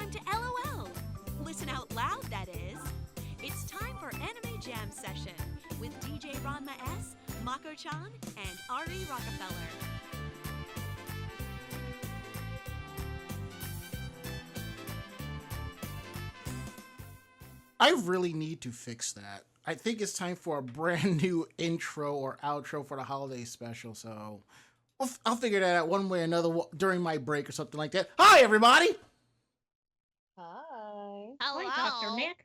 time to LOL. Listen out loud, that is. It's time for Anime Jam Session with DJ Ranma S, Mako-chan, and Ari Rockefeller. I really need to fix that. I think it's time for a brand new intro or outro for the holiday special. So I'll figure that out one way or another during my break or something like that. Hi, everybody. Hi. Hello. Hi, Dr. Nick.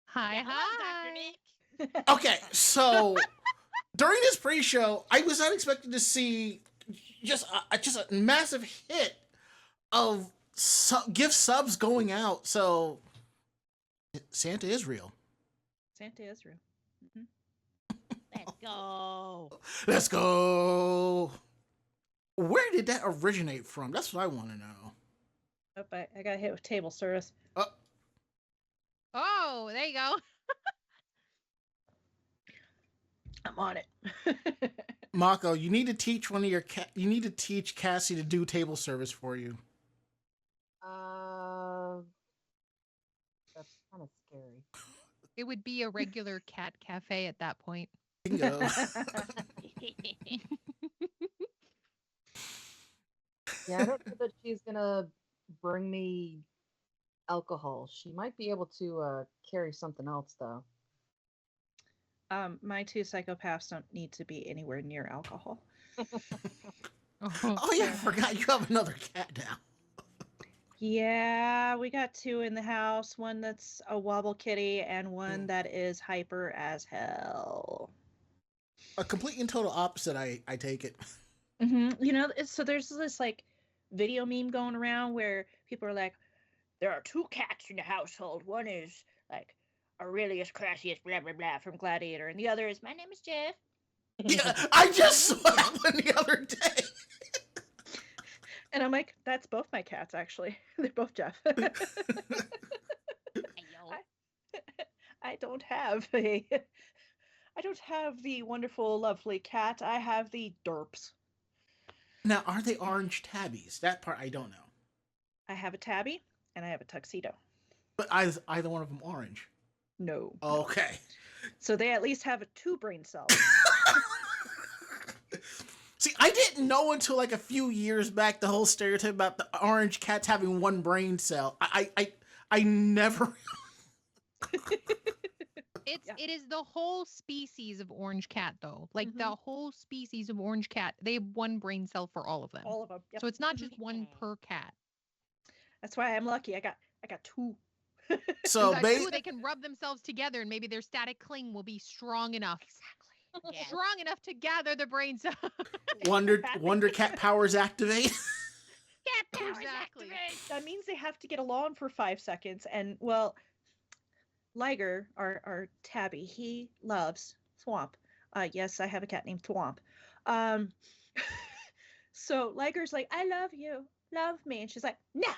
Hi, Yeah, hi. hello, Dr. Nick. Okay, so during this pre-show, I was not expecting to see just a massive hit of gift subs going out. So Santa is real. Santa is real. Let's go. Let's go. Where did that originate from? That's what I want to know. Oh, I got hit with table service. Oh, there you go. I'm on it. Mako, you need to teach you need to teach Cassie to do table service for you. That's kind of scary. It would be a regular cat cafe at that point. Bingo. Yeah, I don't know that she's gonna bring me alcohol. She might be able to carry something else though. My two psychopaths don't need to be anywhere near alcohol. Oh yeah, I forgot you have another cat now. Yeah, we got two in the house. One that's a wobble kitty and one that is hyper as hell. A complete and total opposite, I take it. Mm-hmm. You know, so there's this like video meme going around where people are like, there are two cats in the household. One is like Aurelius Crassius, blah, blah, blah, from Gladiator. And the other is, my name is Jeff. Yeah, I just saw that one the other day. And I'm like, that's both my cats, actually. They're both Jeff. I don't have the wonderful, lovely cat. I have the derps. Now, are they orange tabbies? That part I don't know. I have a tabby and I have a tuxedo. But either one of them orange. No. Okay. So they at least have two brain cells. See, I didn't know until like a few years back the whole stereotype about the orange cats having one brain cell. I never. It is the whole species of orange cat though. Like the whole species of orange cat, they have one brain cell for all of them. All of them. Yep. So it's not just one per cat. That's why I'm lucky. I got two. So they can rub themselves together and maybe their static cling will be strong enough. Exactly. Yes. Strong enough to gather the brain cells. Wonder cat powers activate. Cat powers Exactly. activate. That means they have to get along for 5 seconds. And well, Liger, our tabby, he loves Thwomp. Yes, I have a cat named Thwomp. So Liger's like, I love you. Love me. And she's like, no.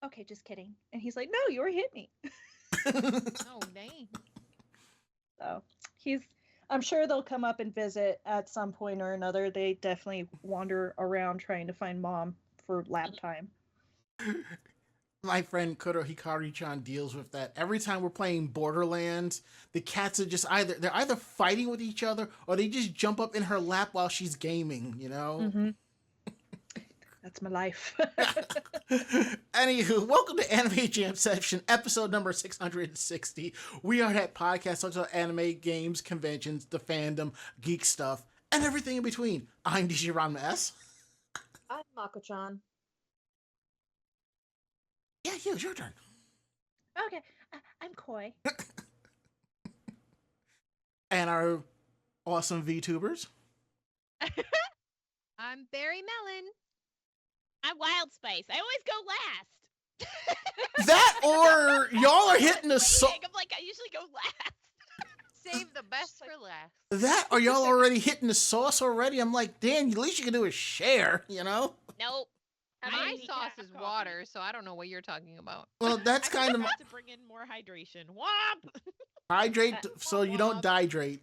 Okay, just kidding. And he's like, no, you already hit me. Oh, dang. So I'm sure they'll come up and visit at some point or another. They definitely wander around trying to find mom for lap time. My friend Kuro Hikari-chan deals with that. Every time we're playing Borderlands, the cats are just they're either fighting with each other or they just jump up in her lap while she's gaming, you know? Mm-hmm. That's my life. Anywho, welcome to Anime Jam Session, episode number 660. We are that podcast talks about anime, games, conventions, the fandom, geek stuff, and everything in between. I'm DJ Ranma S. I'm Mako-chan. Yeah, it's your turn. Okay, I'm Koi. I'm our awesome VTubers. BerryMelon. I'm WildSpice. I always go last. That or y'all are hitting the I'm like, I usually go last. Save the best for last. That or y'all already hitting the sauce already? I'm like, Dan, the least you can do is share, you know? Nope. My sauce is water, so I don't know what you're talking about. Well, that's kind of have to bring in more hydration. Womp! hydrate so you don't dehydrate.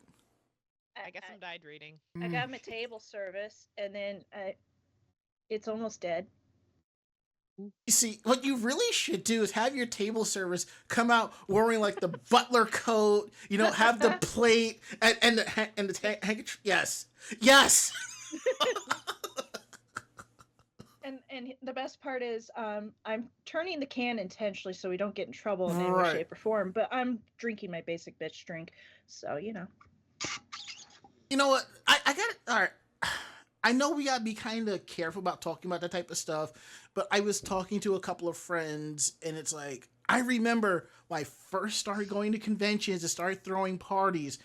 I guess I'm dehydrating. I got my table service, and then it's almost dead. You see, what you really should do is have your table service come out wearing like the butler coat, have the plate and the handkerchief. Yes, yes. And the best part is, I'm turning the can intentionally so we don't get in trouble in any way, Right. shape, or form. But I'm drinking my basic bitch drink, so You know what? I got it. All right. I know we gotta be kind of careful about talking about that type of stuff, but I was talking to a couple of friends, and it's like I remember when I first started going to conventions and started throwing parties.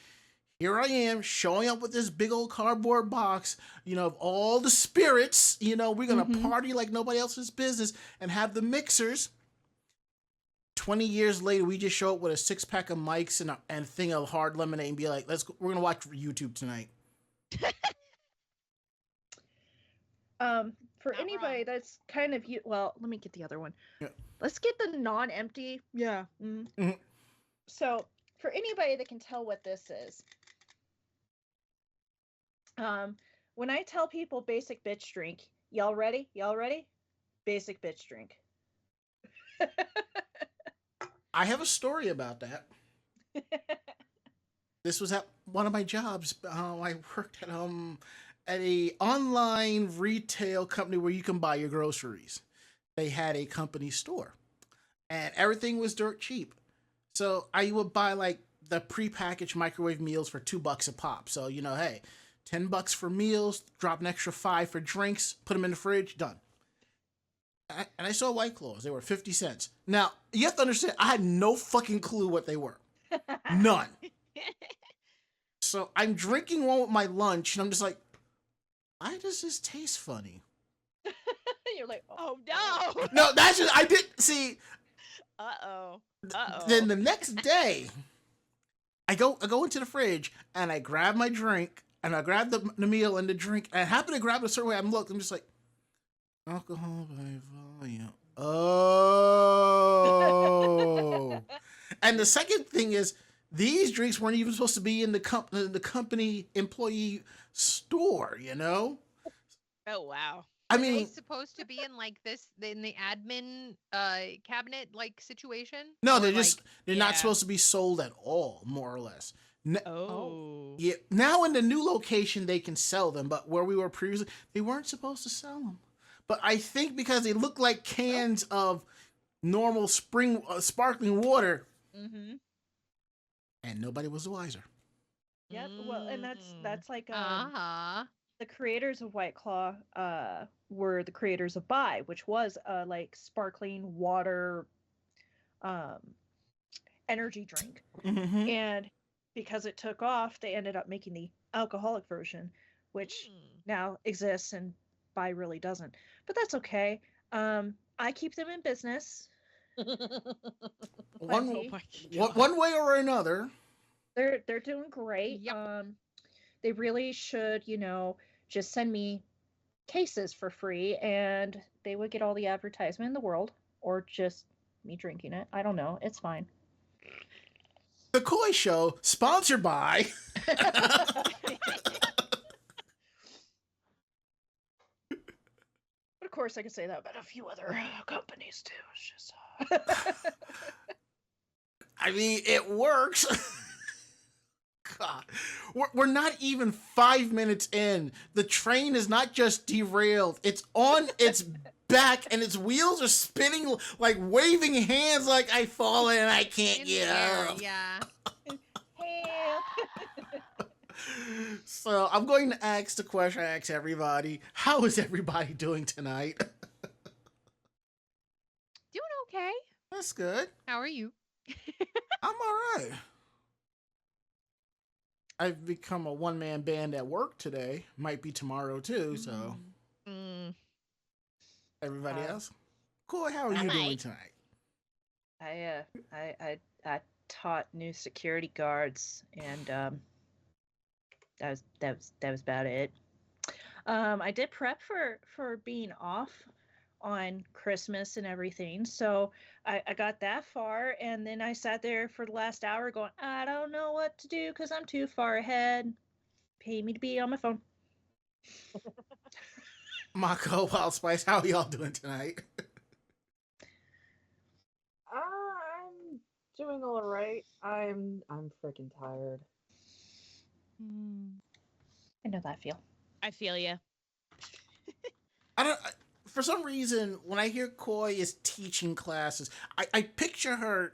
Here I am showing up with this big old cardboard box, of all the spirits. We're gonna Mhm. party like nobody else's business and have the mixers. 20 years later, we just show up with a 6-pack of mics and a thing of hard lemonade and be like, we're gonna watch YouTube tonight. For Not anybody wrong. that's kind of well, let me get the other one. Yeah. Let's get the non-empty. Yeah. Mhm. So for anybody that can tell what this is, when I tell people basic bitch drink, y'all ready? Y'all ready? Basic bitch drink. I have a story about that. This was at one of my jobs. I worked at a online retail company where you can buy your groceries. They had a company store, and everything was dirt cheap. So I would buy like the prepackaged microwave meals for $2 a pop. So hey, $10 for meals, drop an extra 5 for drinks, put them in the fridge, done. And I saw White Claws. They were 50 cents. Now, you have to understand, I had no fucking clue what they were. None. So I'm drinking one with my lunch, and I'm just like, why does this taste funny? You're like, Oh no. No, that's just, I did see. Uh-oh. Then the next day, I go into the fridge, and I grab my drink, and I grab the meal and the drink, and I happen to grab it a certain way. I'm just like, alcohol by volume. Oh. And the second thing is, these drinks weren't even supposed to be in the company employee store. Oh wow. I Are they mean, supposed to be in like this in the admin cabinet like situation? no, Or, they're like, they're not yeah. supposed to be sold at all, more or less. Oh. Yeah, now in the new location they can sell them, but where we were previously, they weren't supposed to sell them. But I think because they look like cans of normal spring sparkling water, Mm-hmm. and nobody was the wiser. yep. Well, and that's like Uh-huh. the creators of White Claw were the creators of Bai, which was like sparkling water energy drink. Mm-hmm. And because it took off, they ended up making the alcoholic version, which now exists and Bai really doesn't. But that's okay. I keep them in business. One, Plenty. Oh my God. one way or another. They're doing great. Yep. They really should, just send me cases for free and they would get all the advertisement in the world, or just me drinking it. I don't know. It's fine. The Koi Show, sponsored by. But of course, I could say that about a few other companies too. It's just. I mean, it works. God, we're not even 5 minutes in. The train is not just derailed; it's on its back, and its wheels are spinning, like waving hands, like I fallen and I can't In the get air, up. yeah. Help. So I'm going to ask the question I ask everybody: how is everybody doing tonight? Doing okay. That's good. How are you? I'm all right. I've become a one-man band at work today. Might be tomorrow too. So Mm. everybody else, cool. How are you Alright. doing tonight? I taught new security guards, and that was about it. I did prep for being off on Christmas and everything, so I got that far, and then I sat there for the last hour going, I don't know what to do because I'm too far ahead. Pay me to be on my phone. Mako, WildSpice, how are y'all doing tonight? I'm freaking tired. I know that feel. I feel you. I don't. For some reason, when I hear Koi is teaching classes, I picture her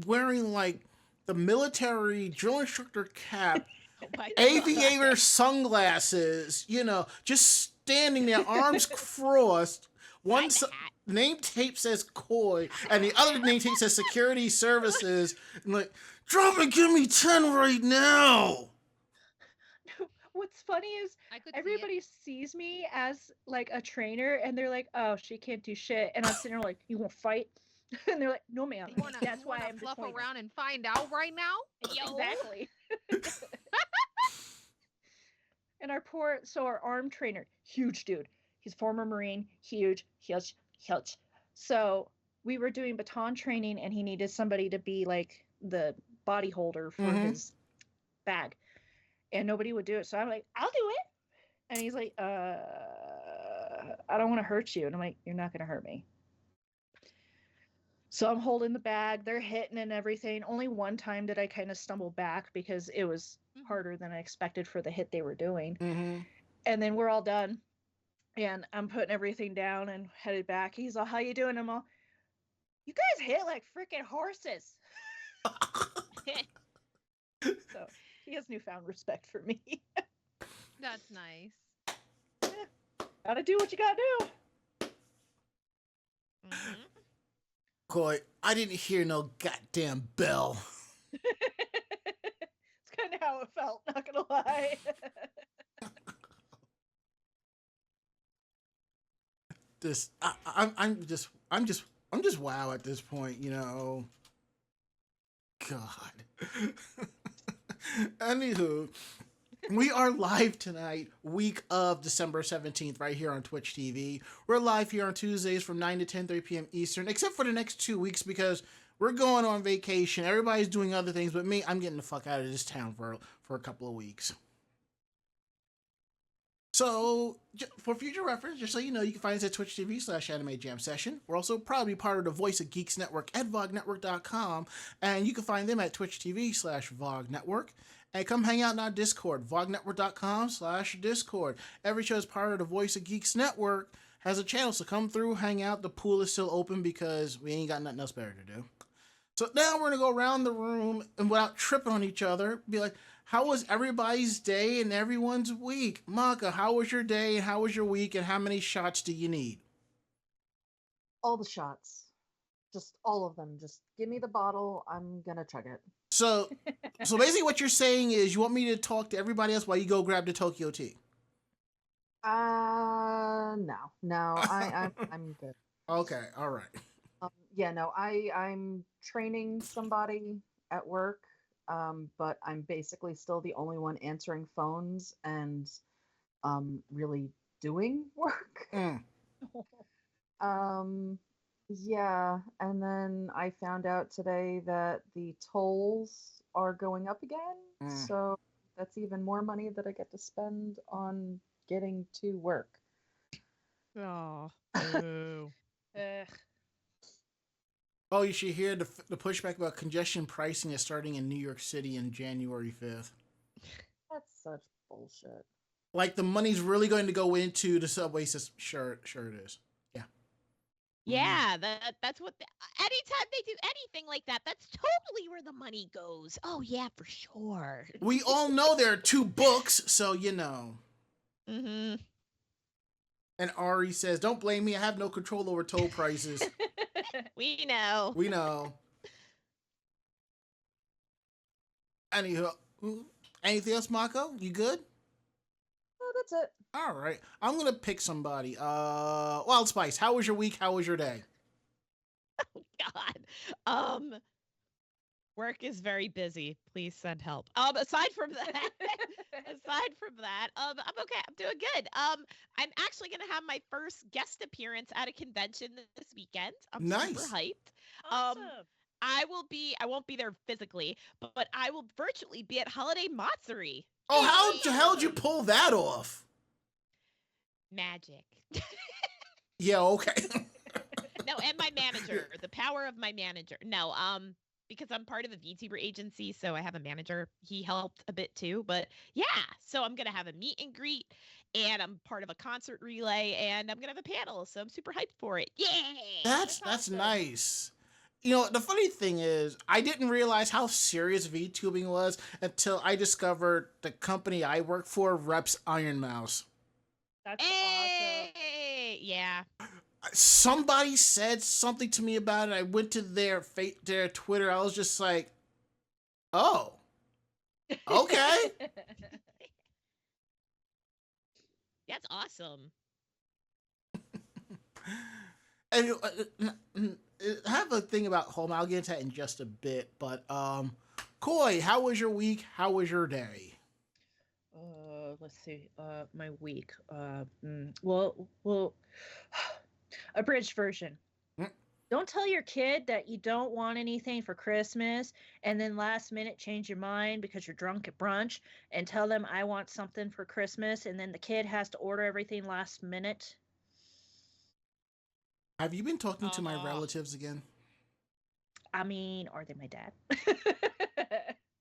wearing like the military drill instructor cap, Oh my aviator sunglasses, just standing there, arms crossed. One And the hat. name tape says Koi, and the other name tape says Security Services. And like, drop and give me 10 right now. What's funny is I could see it. everybody sees me as like a trainer, and they're like, "Oh, she can't do shit," and I'm sitting there like, "You won't fight?" And they're like, "No, ma'am." You wanna, That's you why wanna I'm fluff disappointed. around and find out right now? Yo. Exactly. And our arm trainer, huge dude. He's former Marine, huge. So we were doing baton training, and he needed somebody to be like the body holder for his bag, and nobody would do it. So I'm like, I'll do it. And he's like, I don't want to hurt you. And I'm like, you're not going to hurt me. So I'm holding the bag. They're hitting and everything. Only one time did I kind of stumble back because it was harder than I expected for the hit they were doing. And then we're all done. And I'm putting everything down and headed back. He's all, how you doing? I'm all, you guys hit like freaking horses. So he has newfound respect for me. That's nice. Gotta do what you gotta do. Koi, I didn't hear no goddamn bell. It's kind of how it felt, not gonna lie. I'm just wow at this point, God. Anywho, we are live tonight, week of December 17th, right here on Twitch TV. We're live here on Tuesdays from 9 to 10:30 p.m. Eastern, except for the next 2 weeks because we're going on vacation. Everybody's doing other things, but me, I'm getting the fuck out of this town for a couple of weeks. So, for future reference, just so you know, you can find us at Twitch TV/Anime Jam Session. We're also proudly part of the Voice of Geeks Network at VogNetwork.com, and you can find them at Twitch TV/VogNetwork. And come hang out in our Discord, VogNetwork.com/Discord. Every show is part of the Voice of Geeks Network, has a channel, so come through, hang out. The pool is still open because we ain't got nothing else better to do. So now we're going to go around the room and without tripping on each other, be like, how was everybody's day and everyone's week? Maka, how was your day and how was your week and how many shots do you need? All the shots. Just all of them. Just give me the bottle. I'm gonna chug it. So basically what you're saying is you want me to talk to everybody else while you go grab the Tokyo tea. No, I'm good. Okay, all right. Yeah, no, I'm training somebody at work, but I'm basically still the only one answering phones and really doing work. Yeah, and then I found out today that the tolls are going up again, so that's even more money that I get to spend on getting to work. Oh. Oh, you should hear the pushback about congestion pricing is starting in New York City on January 5th. That's such bullshit. Like the money's really going to go into the subway system. Sure it is. Yeah. Yeah, that's what. Anytime they do anything like that, that's totally where the money goes. Oh yeah, for sure. We all know there are 2 books, so you know. Mm-hmm. And Ari says, "Don't blame me. I have no control over toll prices." We know. We know. Anywho, anything else, Mako? You good? Oh, that's it. All right. I'm gonna pick somebody. WildSpice, how was your week? How was your day? Oh God. Work is very busy. Please send help. Aside from that, I'm okay. I'm doing good. I'm actually gonna have my first guest appearance at a convention this weekend. I'm super hyped. Awesome. I won't be there physically, but I will virtually be at Holiday Matsuri. Oh, how the hell did you pull that off? Magic. Yeah, okay. No, and my manager. The power of my manager. No, because I'm part of a VTuber agency, so I have a manager. He helped a bit too, but yeah. So I'm gonna have a meet and greet, and I'm part of a concert relay, and I'm gonna have a panel. So I'm super hyped for it. Yeah, That's awesome. nice. You know, the funny thing is, I didn't realize how serious VTubing was until I discovered the company I work for reps Iron Mouse. That's awesome. Hey, yeah. Somebody said something to me about it. I went to their Twitter. I was just like, oh, okay. That's awesome. And I have a thing about home. I'll get into that in just a bit. But Koi, how was your week? How was your day? Let's see. My week. Well, abridged version. Mm. Don't tell your kid that you don't want anything for Christmas and then last minute change your mind because you're drunk at brunch and tell them I want something for Christmas and then the kid has to order everything last minute. Have you been talking to my relatives again? I mean, are they my dad?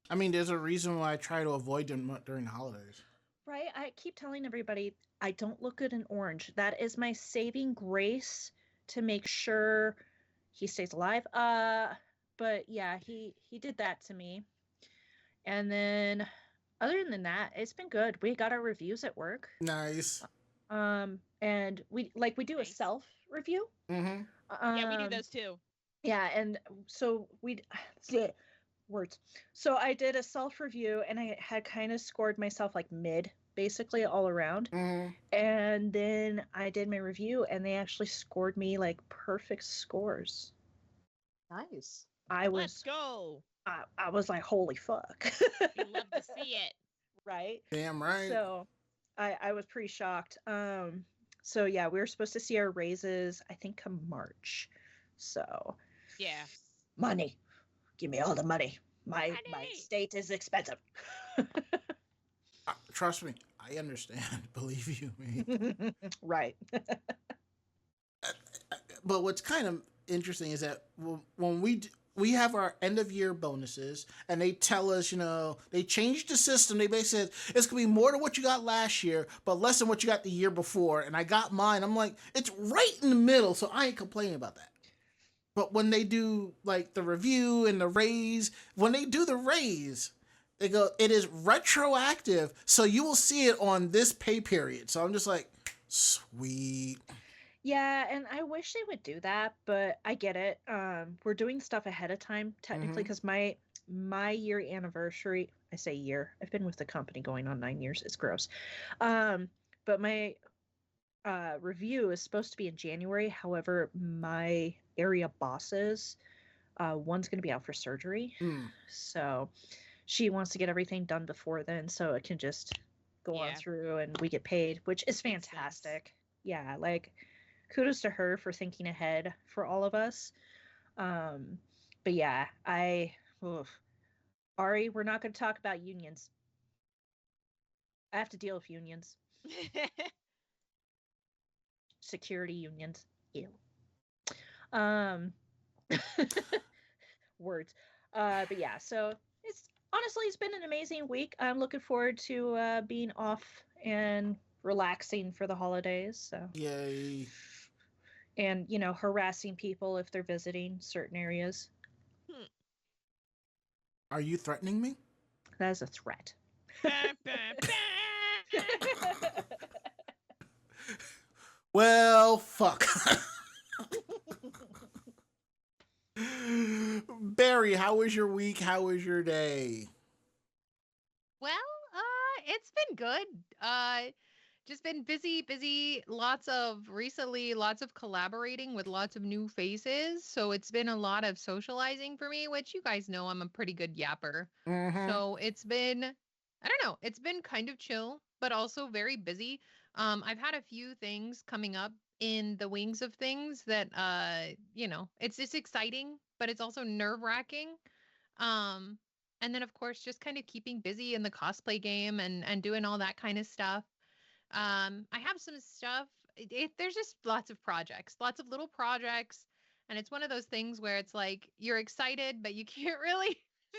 I mean, there's a reason why I try to avoid them during the holidays. Right? I keep telling everybody I don't look good in orange. That is my saving grace to make sure he stays alive. But yeah, he did that to me. And then other than that, it's been good. We got our reviews at work. Nice. And we do a Nice. self review. Mm-hmm. Yeah, we do those too. Yeah, and so words. So I did a self review and I had kind of scored myself like mid, basically all around. Mm-hmm. And then I did my review and they actually scored me like perfect scores. Nice. Let's go. I was like, holy fuck. We love to see it. Right? Damn right. So I was pretty shocked. So yeah, we were supposed to see our raises, I think, come March. So Yeah. money. Give me all the money. My state is expensive. Trust me, I understand. Believe you me. Right. But what's kind of interesting is that when we have our end of year bonuses and they tell us, they changed the system. They basically said it's going to be more than what you got last year, but less than what you got the year before. And I got mine. I'm like, it's right in the middle. So I ain't complaining about that. But when they do like the review and the raise, when they do the raise, they go, it is retroactive. So you will see it on this pay period. So I'm just like, sweet. Yeah, and I wish they would do that, but I get it. We're doing stuff ahead of time, technically, because my year anniversary, I say year, I've been with the company going on 9 years. It's gross. But my review is supposed to be in January. However, my area bosses, one's going to be out for surgery. So she wants to get everything done before then so it can just go on through and we get paid, which is fantastic. Yeah, like kudos to her for thinking ahead for all of us. But yeah, Ari, we're not going to talk about unions. I have to deal with unions. Security unions. Ew. Words. But yeah, so it's been an amazing week. I'm looking forward to being off and relaxing for the holidays. So Yay. And harassing people if they're visiting certain areas. Are you threatening me? That is a threat. Well, fuck. Barry, how was your week? How was your day? Well, it's been good. Just been busy. Lots of collaborating with lots of new faces. So it's been a lot of socializing for me, which you guys know I'm a pretty good yapper. Mm-hmm. So it's been, I don't know, it's been kind of chill, but also very busy. I've had a few things coming up in the wings of things that, it's exciting, but it's also nerve-wracking. And then of course, just kind of keeping busy in the cosplay game and doing all that kind of stuff. I have some stuff. There's just lots of projects, lots of little projects. And it's one of those things where it's like you're excited, but you can't really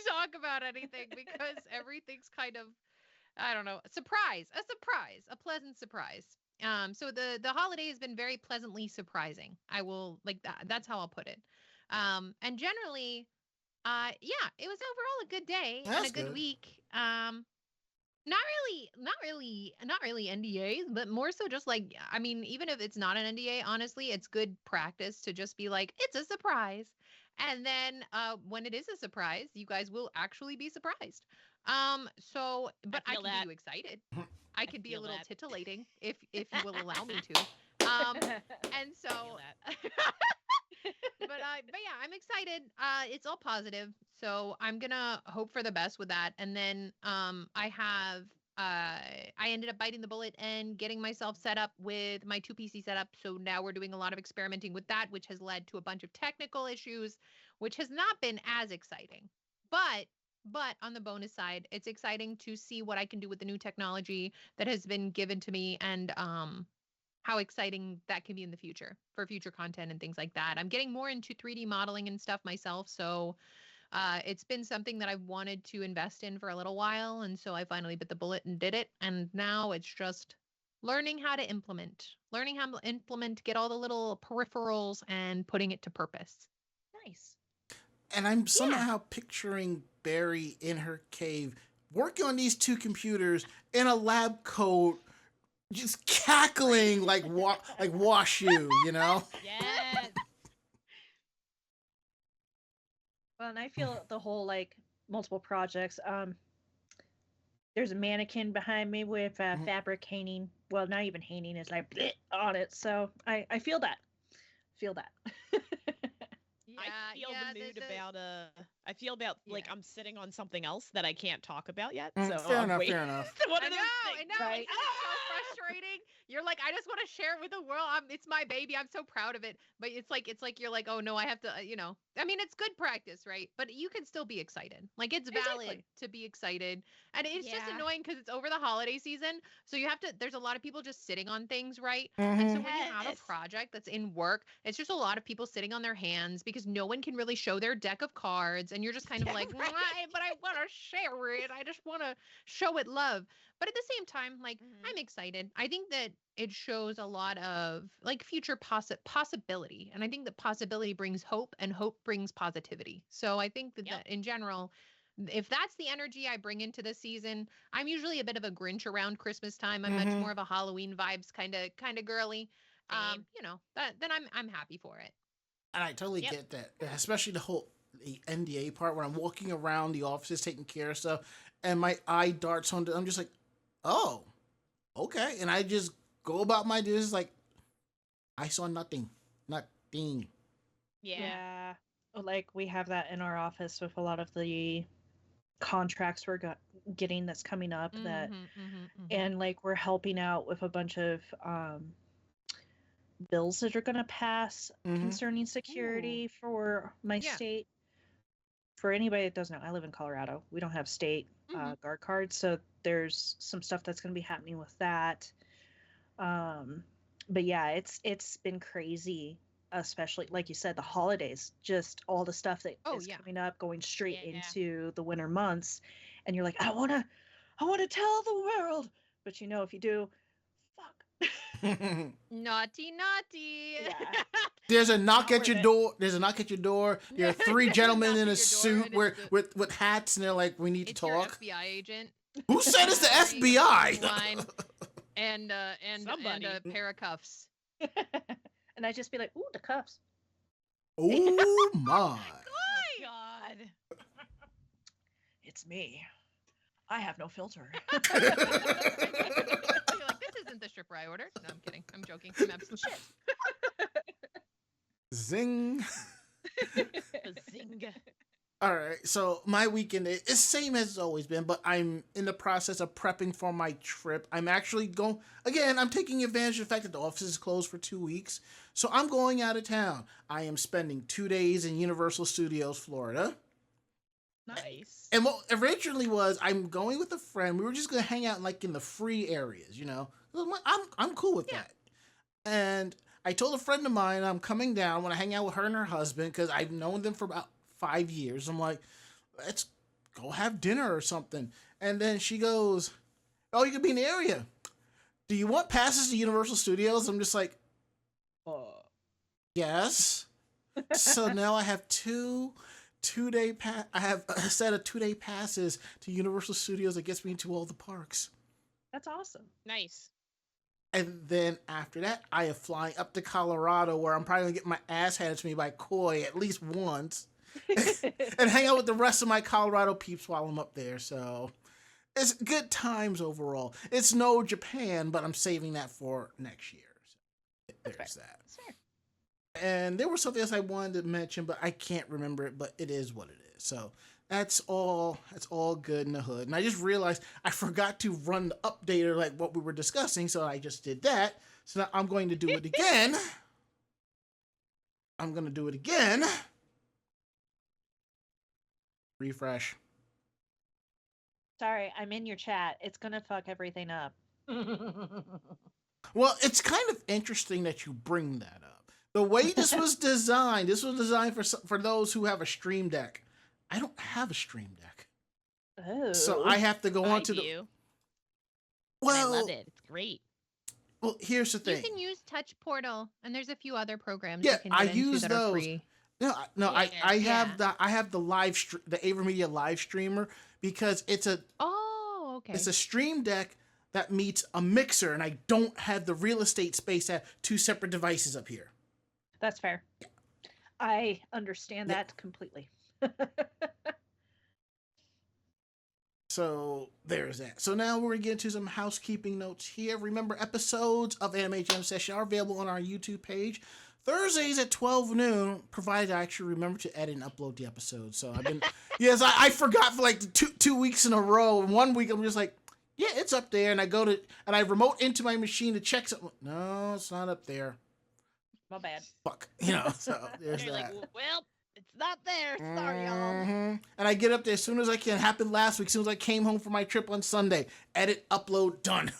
talk about anything because everything's kind of, I don't know, a pleasant surprise. So the holiday has been very pleasantly surprising. I will like that. That's how I'll put it. And generally, yeah, it was overall a good day and a That's good good. week. Not really NDAs, but more so just like, I mean, even if it's not an NDA, honestly, it's good practice to just be like, it's a surprise. And then when it is a surprise, you guys will actually be surprised. So, but I feel can that. get you excited. I could be a feel little that. titillating if you will allow me to. And Feel so that. but yeah, I'm excited. It's all positive, so I'm gonna hope for the best with that. And then I ended up biting the bullet and getting myself set up with my 2 PC setup. So now we're doing a lot of experimenting with that, which has led to a bunch of technical issues, which has not been as exciting. But on the bonus side, it's exciting to see what I can do with the new technology that has been given to me, and how exciting that can be in the future for future content and things like that. I'm getting more into 3D modeling and stuff myself, so it's been something that I've wanted to invest in for a little while, and so I finally bit the bullet and did it. And now it's just learning how to implement, get all the little peripherals and putting it to purpose. Nice. And I'm somehow picturing Barry in her cave working on these two computers in a lab coat, just cackling like wash you know? Yes. Well, and I feel the whole like multiple projects. There's a mannequin behind me with fabric hanging. Well, not even hanging; it's like bleh on it. So I feel that. Feel that. I feel the mood about I feel about like I'm sitting on something else that I can't talk about yet. So Fair I'm enough, waiting. fair enough. It's one I of know, those I things. know. Right. It's so frustrating. You're like, I just want to share it with the world. It's my baby. I'm so proud of it. But it's like you're like, oh no, I have to, I mean, it's good practice, right? But you can still be excited. Like it's valid Exactly. to be excited. And it's just Yeah. annoying because it's over the holiday season. So there's a lot of people just sitting on things, right? Mm-hmm. And so when you have Yes. a project that's in work, it's just a lot of people sitting on their hands because no one can really show their deck of cards. And you're just kind of like, Right. but I want to share it. I just want to show it love. But at the same time, like Mhm. I'm excited. I think that it shows a lot of like future possibility. And I think that possibility brings hope and hope brings positivity. So I think that, Yep. that in general, if that's the energy I bring into this season, I'm usually a bit of a Grinch around Christmas time. I'm much Mhm. more of a Halloween vibes kind of girly. Same. Then I'm happy for it. And I totally Yep. get that, especially the NDA part when I'm walking around the offices taking care of stuff, and my eye darts on. I'm just like, oh, okay, and I just go about my business like I saw nothing. Yeah. Like we have that in our office with a lot of the contracts we're getting that's coming up that and like we're helping out with a bunch of bills that are going to pass concerning security for my Yeah. state. For anybody that doesn't know, I live in Colorado. We don't have state guard cards, so there's some stuff that's going to be happening with that. But yeah, it's been crazy, especially like you said, the holidays, just all the stuff that is coming up, going straight into the winter months, and you're like, I want to tell the world, but if you do, fuck. Naughty. Yeah. There's a knock Not at your worth it. door. There are three gentlemen Knock in at a your door, suit and with hats, and they're like, "We need to It's your talk." FBI agent. Who said it's the FBI? Line and Somebody. a pair of cuffs. And I just be like, ooh, the cuffs. Oh my! Oh, God. It's me. I have no filter. You're like, this isn't the stripper I ordered. No, I'm kidding. I'm joking. I'm absolutely Zing! Bazinga. All right, so my weekend is the same as it's always been, but I'm in the process of prepping for my trip. I'm actually going, again, I'm taking advantage of the fact that the office is closed for 2 weeks, so I'm going out of town. I am spending 2 days in Universal Studios, Florida. Nice. And what originally was, I'm going with a friend. We were just going to hang out like in the free areas, I'm cool with that. And I told a friend of mine I'm coming down when I hang out with her and her husband because I've known them for about 5 years. I'm like, let's go have dinner or something. And then she goes, oh, you could be in the area. Do you want passes to Universal Studios? I'm just like, yes. So now I have I have a set of 2-day passes to Universal Studios that gets me into all the parks. That's awesome. Nice. And then after that, I am flying up to Colorado, where I'm probably gonna get my ass handed to me by Koi at least once, and hang out with the rest of my Colorado peeps while I'm up there. So it's good times overall. It's no Japan, but I'm saving that for next year. So there's that. Sure. And there was something else I wanted to mention, but I can't remember it. But it is what it is. So that's all. That's all good in the hood. And I just realized I forgot to run the updater like what we were discussing, so I just did that. So now I'm going to do it again. I'm going to do it again. Refresh. Sorry, I'm in your chat. It's gonna fuck everything up. Well, it's kind of interesting that you bring that up. The way this was designed for those who have a Stream Deck. I don't have a Stream Deck. Oh. So I have to go on to do. the... And Well, I love it. It's great. well, here's the You thing. can use Touch Portal, and there's a few other programs Yeah, you can I get into use that those. are free. No, I Yeah. have the the AverMedia live streamer because it's a Oh, okay. Stream Deck that meets a mixer, and I don't have the real estate space to have 2 separate devices up here. That's fair. I understand Yeah. that completely. So there's that. So now we're gonna get into some housekeeping notes here. Remember, episodes of Anime Jam Session are available on our YouTube page Thursdays at 12 noon, provided I actually remember to edit and upload the episodes. So I've been yes, I forgot for like two weeks in a row. And 1 week I'm just like, yeah, it's up there, and I remote into my machine to check something. No, it's not up there. My bad. Fuck, So there's You're that. like, well, it's not there. Sorry, y'all. Mhm. And I get up there as soon as I can. Happened last week. As soon as I came home from my trip on Sunday. Edit, upload, done.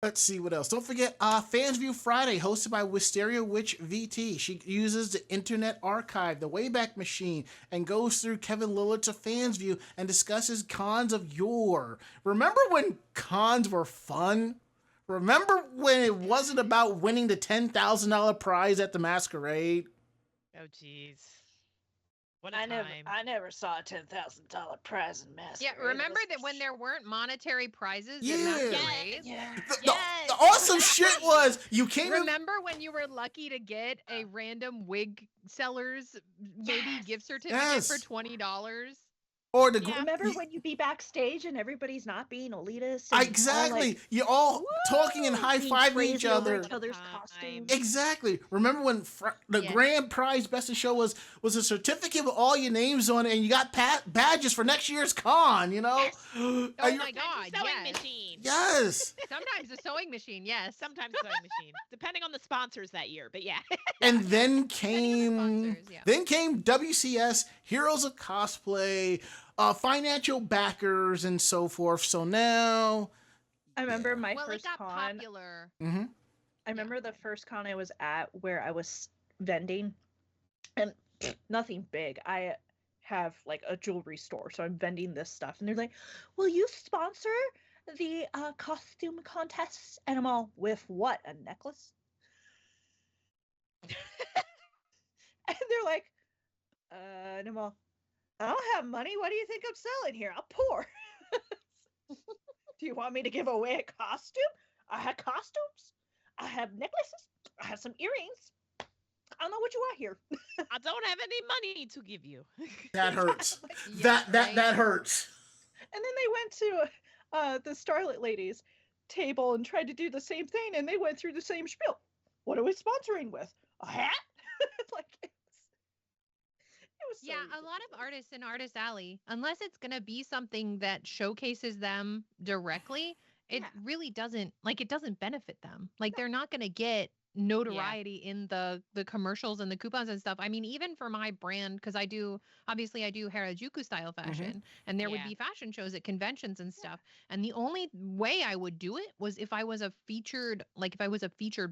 Let's see what else. Don't forget Fans View Friday, hosted by Wisteria Witch VT. She uses the Internet Archive, the Wayback Machine, and goes through Kevin Lillard's Fans View and discusses cons of yore. Remember when cons were fun? Remember when it wasn't about winning the $10,000 prize at the Masquerade? Oh, jeez. What a I time. never saw a $10,000 prize in Masquerade. Yeah, remember that when there weren't monetary prizes Yeah. in Masquerade? Yeah. The awesome shit was you came in. Remember when you were lucky to get a random wig seller's maybe gift certificate Yes. for $20? Or the Yeah. Remember when you be backstage and everybody's not being elitist? And all, exactly. like, You're all talking and being high-fiving crazy each over other. each other's Time. costumes. Exactly. Remember when the Yes. grand prize best in show was a certificate with all your names on it, and you got badges for next year's con, Yes. Oh Are you- my God, Sewing yes. machine. Yes. Sometimes a sewing machine, yes. Sometimes a sewing machine, depending on the sponsors that year. But yeah. And then Depending on the sponsors, yeah. came WCS, Heroes of Cosplay, financial backers, and so forth. So now, I remember my Well, it first got con. popular. I remember the first con I was at where I was vending, and nothing big. I have like a jewelry store, so I'm vending this stuff, and they're like, "Will you sponsor the costume contest?" And I'm all, "With what? A necklace?" And they're like, and I'm all, "I don't have money. What do you think I'm selling here? I'm poor." Do you want me to give away a costume? I have costumes. I have necklaces. I have some earrings. I don't know what you want here. I don't have any money to give you. that hurts. Yeah, that right? hurts. And then they went to the Starlit Ladies table and tried to do the same thing, and they went through the same spiel. What are we sponsoring with? A hat? Like it was so Yeah, a lot of artists in Artist Alley, unless it's going to be something that showcases them directly, it Yeah. really doesn't, like, it doesn't benefit them. Like, they're not going to get notoriety in the commercials and the coupons and stuff. I mean, even for my brand, because I do Harajuku style fashion, and there would Yeah. be fashion shows at conventions and stuff. And the only way I would do it was if I was a featured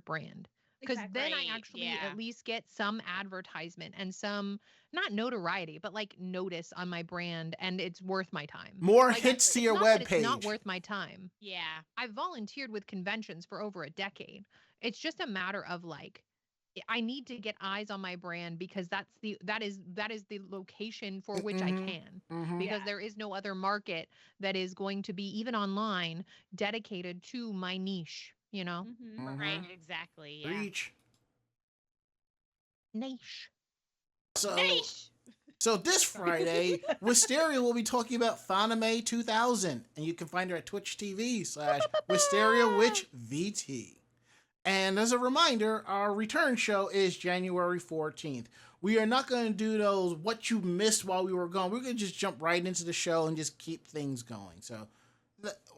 brand. Because Exactly. then I Right, actually yeah. at least get some advertisement and some, not notoriety, but like notice on my brand, and it's worth my time. More Like, hits to it's your not that it's webpage. not worth my time. Yeah. I've volunteered with conventions for over a decade. It's just a matter of like, I need to get eyes on my brand because that is the location for which I can. Because there is no other market that is going to be, even online, dedicated to my niche, you know? Right, exactly. Yeah. Reach. Niche. So, Niche. so this Friday, Wisteria will be talking about Fanime 2000, and you can find her at Twitch TV/Wisteria Witch VT. And as a reminder, our return show is January 14th. We are not going to do those what you missed while we were gone. We're going to just jump right into the show and just keep things going. So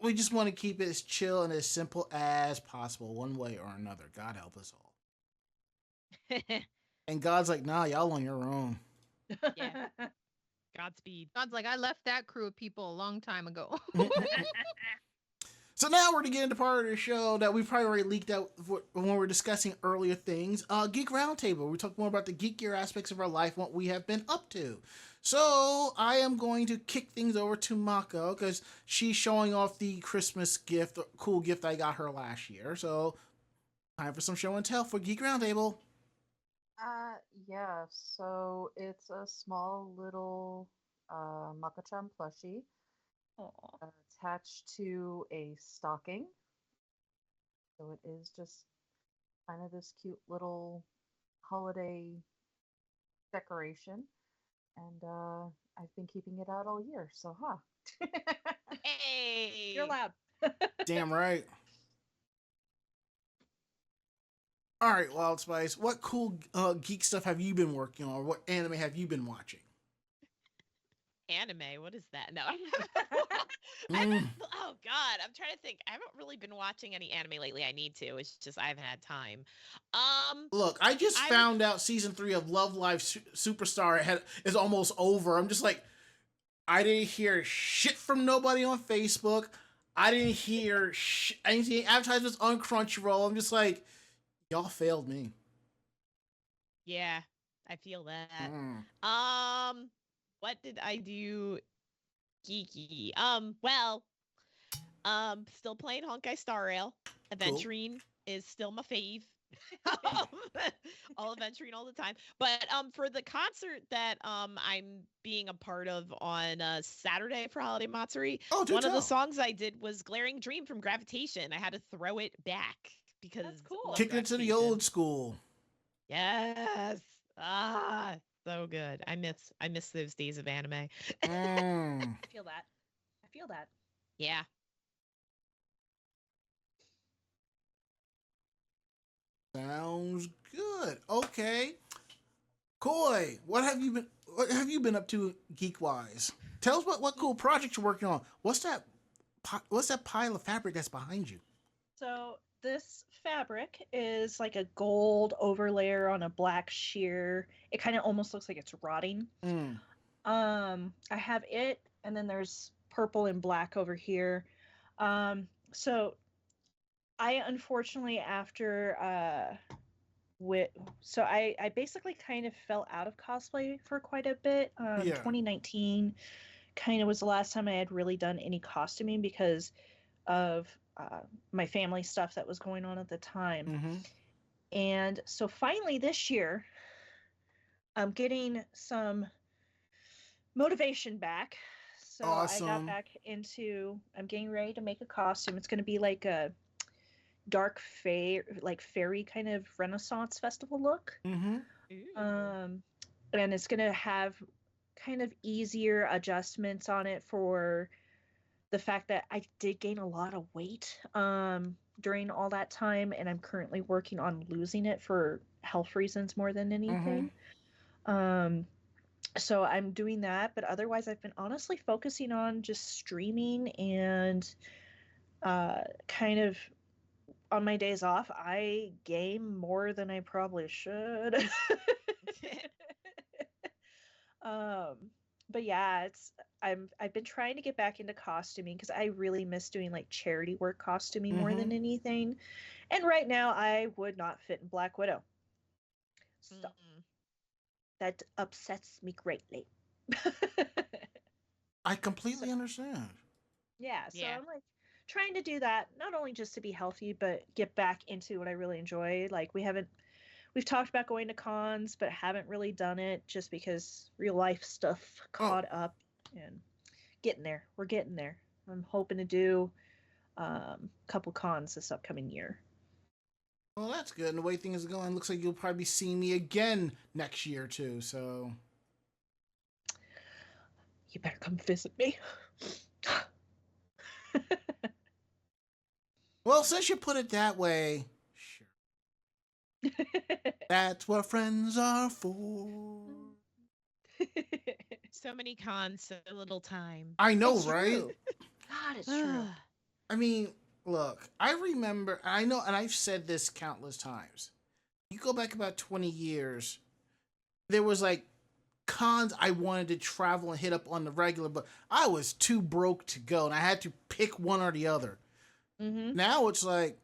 we just want to keep it as chill and as simple as possible, one way or another. God help us all. And God's like, nah, y'all on your own. Yeah. Godspeed. God's like, I left that crew of people a long time ago. So now we're to get into part of the show that we probably already leaked out when we were discussing earlier things. Geek Roundtable. We talk more about the geekier aspects of our life, what we have been up to. So I am going to kick things over to Mako because she's showing off the Christmas gift, cool gift I got her last year. So time for some show and tell for Geek Roundtable. Yeah, so it's a small little Mako-chan plushie Aw. attached to a stocking. So it is just kind of this cute little holiday decoration. And I've been keeping it out all year, so Hey. You're loud. Damn right. All right, WildSpice, what cool geek stuff have you been working on, or what anime have you been watching? Anime. What is that? No. Mm. Oh God, I'm trying to think. I haven't really been watching any anime lately. I need to. It's just I haven't had time. Look, I just found out season 3 of Love Live Superstar is almost over. I'm just like, I didn't hear shit from nobody on Facebook. I didn't hear anything advertisements on Crunchyroll. I'm just like, y'all failed me. Yeah, I feel that. Mm. What did I do geeky? Still playing Honkai Star Rail. Adventuring is still my fave. All adventuring all the time. But for the concert that I'm being a part of on Saturday for Holiday Matsuri, one of the songs I did was Glaring Dream from Gravitation. I had to throw it back because That's cool. love Kicking it to the Gravitation. old school. Yes. So good. I miss those days of anime. Mm. I feel that. Yeah. Sounds good. Okay. Koi, what have you been up to geek wise? Tell us what cool project you're working on. What's that pile of fabric that's behind you? So this fabric is like a gold overlayer on a black sheer. It kind of almost looks like it's rotting. Mm. I have it, and then there's purple and black over here. So I unfortunately I basically kind of fell out of cosplay for quite a bit. Yeah. 2019 kind of was the last time I had really done any costuming because of my family stuff that was going on at the time. Mm-hmm. And so finally this year, I'm getting some motivation back. So Awesome. I got back into, I'm getting ready to make a costume. It's going to be like a dark fairy kind of Renaissance festival look. Mm-hmm. And it's going to have kind of easier adjustments on it for the fact that I did gain a lot of weight during all that time, and I'm currently working on losing it for health reasons more than anything. So I'm doing that, but otherwise I've been honestly focusing on just streaming and kind of on my days off, I game more than I probably should. um, but yeah, I've been trying to get back into costuming because I really miss doing like charity work costuming more than anything. And right now, I would not fit in Black Widow. So that upsets me greatly. I completely understand. Yeah, so Yeah. I'm like trying to do that, not only just to be healthy, but get back into what I really enjoy. Like we've talked about going to cons, but haven't really done it just because real life stuff caught up and getting there. We're getting there. I'm hoping to do a couple cons this upcoming year. Well, that's good. And the way things are going, looks like you'll probably be seeing me again next year too. So You better come visit me. well, since you put it that way, sure. That's what friends are for. So many cons, so little time. I know, It's right? true. God, it's true. I mean, look, I remember, I know, and I've said this countless times. You go back about 20 years, there was like cons I wanted to travel and hit up on the regular, but I was too broke to go, and I had to pick one or the other. Now it's like,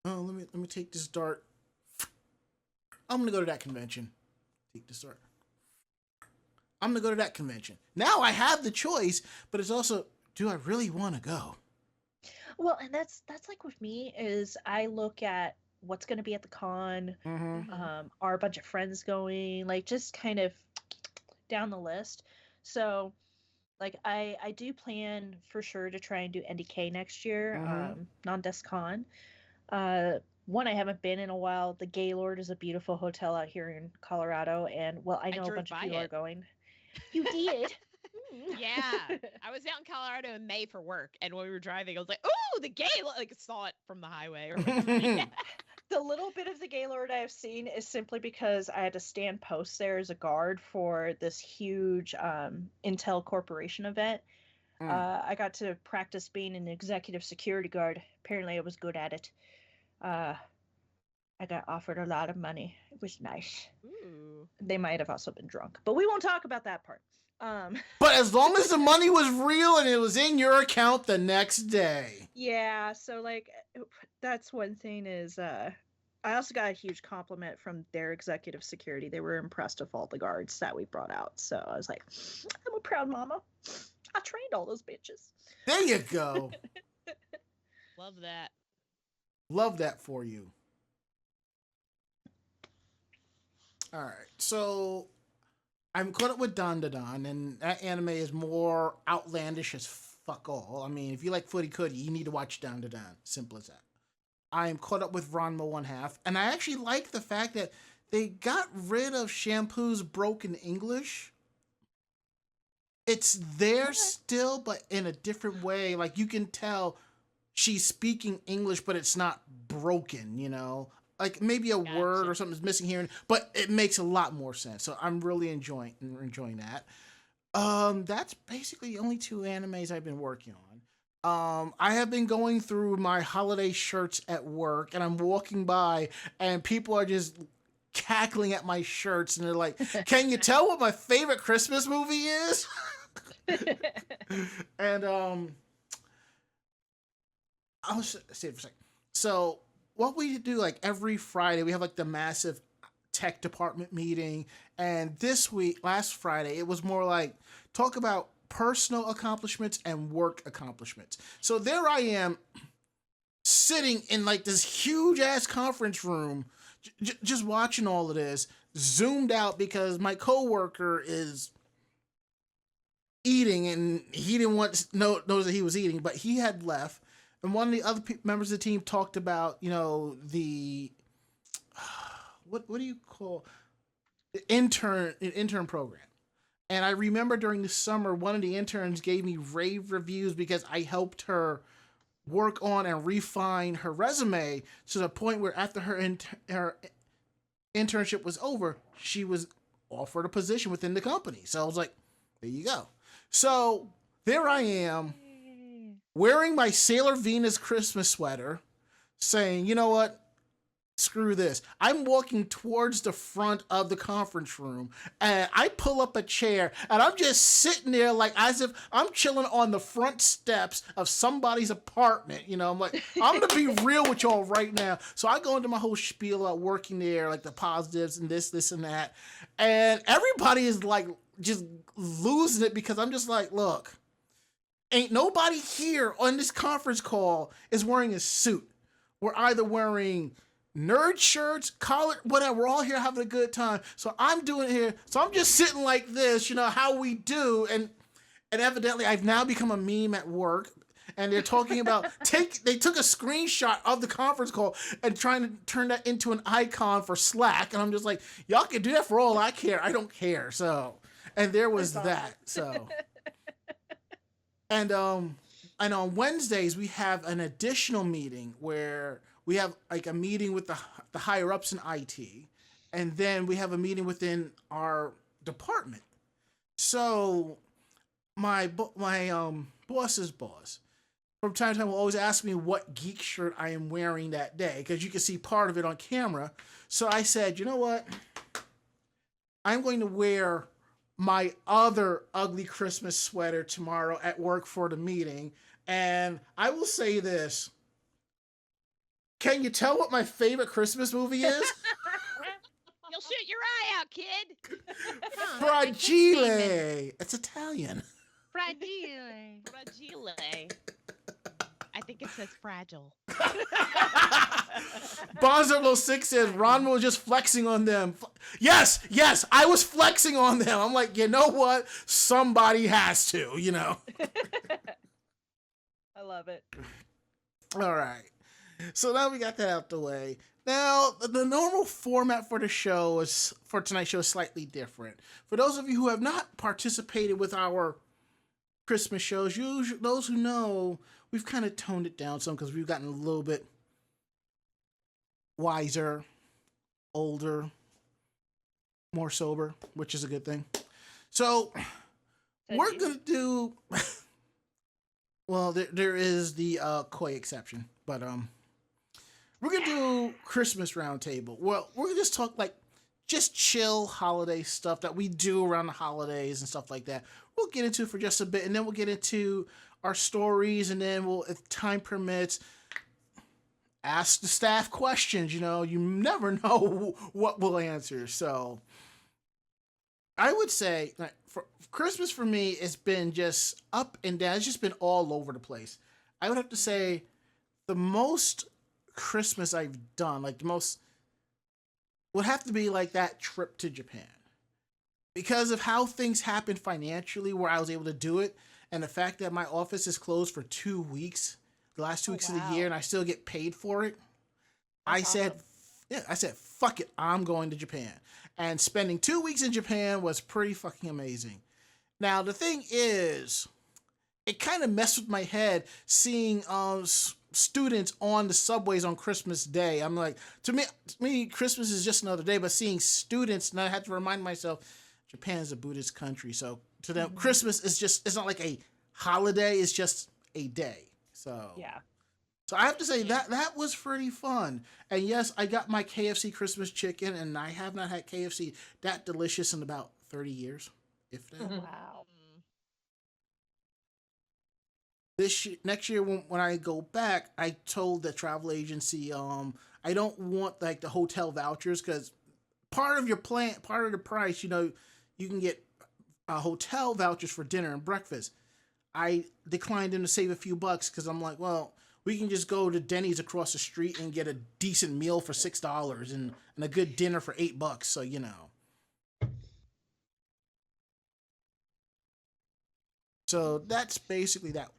oh, let me take this dart. I'm gonna go to that convention. Take this dart. I'm gonna go to that convention. Now I have the choice, but it's also, do I really want to go? Well, and that's like with me is I look at what's going to be at the con. Are a bunch of friends going? Like just kind of down the list. So, like I do plan for sure to try and do NDK next year. Non-Desk Con. One I haven't been in a while. The Gaylord is a beautiful hotel out here in Colorado, and well, I know a drove bunch of by people are it. going. You did. Yeah, I was out in Colorado in May for work, and when we were driving, I was like, "Oh, the gay!" Like saw it from the highway. Or whatever. The little bit of the Gaylord I have seen is simply because I had to stand post there as a guard for this huge Intel Corporation event. I got to practice being an executive security guard. Apparently, I was good at it. I got offered a lot of money. It was nice. Ooh. They might have also been drunk, but we won't talk about that part. But as long as the money was real and it was in your account the next day. Yeah, so like that's one thing is I also got a huge compliment from their executive security. They were impressed with all the guards that we brought out. So I was like, I'm a proud mama. I trained all those bitches. There you go. Love that. Love that for you. All right, so I'm caught up with Dan Da Dan, and that anime is more outlandish as fuck all. I mean, if you like Footy Cootie, you need to watch Dan Da Dan. Simple as that. I am caught up with Ranma 1/2, and I actually like the fact that they got rid of Shampoo's broken English. It's there still, but in a different way. Like, you can tell she's speaking English, but it's not broken, you know? Like, maybe a word or something's missing here, but it makes a lot more sense. So I'm really enjoying that. That's basically the only two animes I've been working on. I have been going through my holiday shirts at work, and I'm walking by, and people are just cackling at my shirts, and they're like, "Can you tell what my favorite Christmas movie is?" And I'll say it for a second. So what we do, like every Friday, we have like the massive tech department meeting, and last Friday, it was more like talk about personal accomplishments and work accomplishments. So there I am sitting in like this huge ass conference room, just watching all of this, zoomed out because my coworker is eating and he didn't want to know that he was eating, but he had left. And one of the other members of the team talked about, you know, the what do you call the intern program. And I remember during the summer, one of the interns gave me rave reviews because I helped her work on and refine her resume to the point where after her internship was over, she was offered a position within the company. So I was like, there you go. So there I am, wearing my Sailor Venus Christmas sweater, saying, you know what? Screw this. I'm walking towards the front of the conference room and I pull up a chair and I'm just sitting there like as if I'm chilling on the front steps of somebody's apartment. You know, I'm like, I'm going to be real with y'all right now. So I go into my whole spiel about working there, like the positives and this and that. And everybody is like just losing it because I'm just like, look, ain't nobody here on this conference call is wearing a suit. We're either wearing nerd shirts, collar, whatever. We're all here having a good time. So I'm doing it here. So I'm just sitting like this, you know, how we do. And evidently I've now become a meme at work. And they're talking about, they took a screenshot of the conference call and trying to turn that into an icon for Slack. And I'm just like, y'all can do that for all I care. I don't care. So, and there was that. So, and on Wednesdays, we have an additional meeting where we have like a meeting with the higher ups in IT, and then we have a meeting within our department. So my boss's boss, from time to time, will always ask me what geek shirt I am wearing that day because you can see part of it on camera. So I said, you know what? I'm going to wear my other ugly Christmas sweater tomorrow at work for the meeting, and I will say this. Can you tell what my favorite Christmas movie is? You'll shoot your eye out, kid. Fragile. It's Italian. Fragile. Fragile. I think it says fragile. Bonzo06 says Ronmo was just flexing on them. Yes, I was flexing on them. I'm like, you know what? Somebody has to, you know. I love it. All right. So now we got that out the way. Now, the normal format for the show for tonight's show is slightly different. For those of you who have not participated with our Christmas shows, those who know, we've kind of toned it down some because we've gotten a little bit wiser, older, more sober, which is a good thing. So we're going to do, well, there is the koi exception, but we're going to do Christmas Roundtable. Well, we're going to just talk like just chill holiday stuff that we do around the holidays and stuff like that. We'll get into it for just a bit, and then we'll get into our stories, and then we'll, if time permits, ask the staff questions. You know, you never know what we'll answer. So I would say like, for Christmas for me, it's been just up and down. It's just been all over the place. I would have to say the most Christmas I've done, like the most, would have to be like that trip to Japan. Because of how things happened financially, where I was able to do it, and the fact that my office is closed for 2 weeks, the last 2 weeks of the year, and I still get paid for it. I said, fuck it, I'm going to Japan. And spending 2 weeks in Japan was pretty fucking amazing. Now, the thing is, it kind of messed with my head seeing students on the subways on Christmas Day. I'm like, to me, Christmas is just another day, but seeing students, and I had to remind myself, Japan is a Buddhist country, so to them, Christmas is just, it's not like a holiday, it's just a day. So Yeah. So I have to say that was pretty fun. And yes, I got my KFC Christmas chicken, and I have not had KFC that delicious in about 30 years, if that. Wow. Next year when I go back, I told the travel agency, I don't want like the hotel vouchers, because part of the price, you know, you can get hotel vouchers for dinner and breakfast. I declined them to save a few bucks because I'm like, well, we can just go to Denny's across the street and get a decent meal for $6 and a good dinner for $8. So, you know. So that's basically that.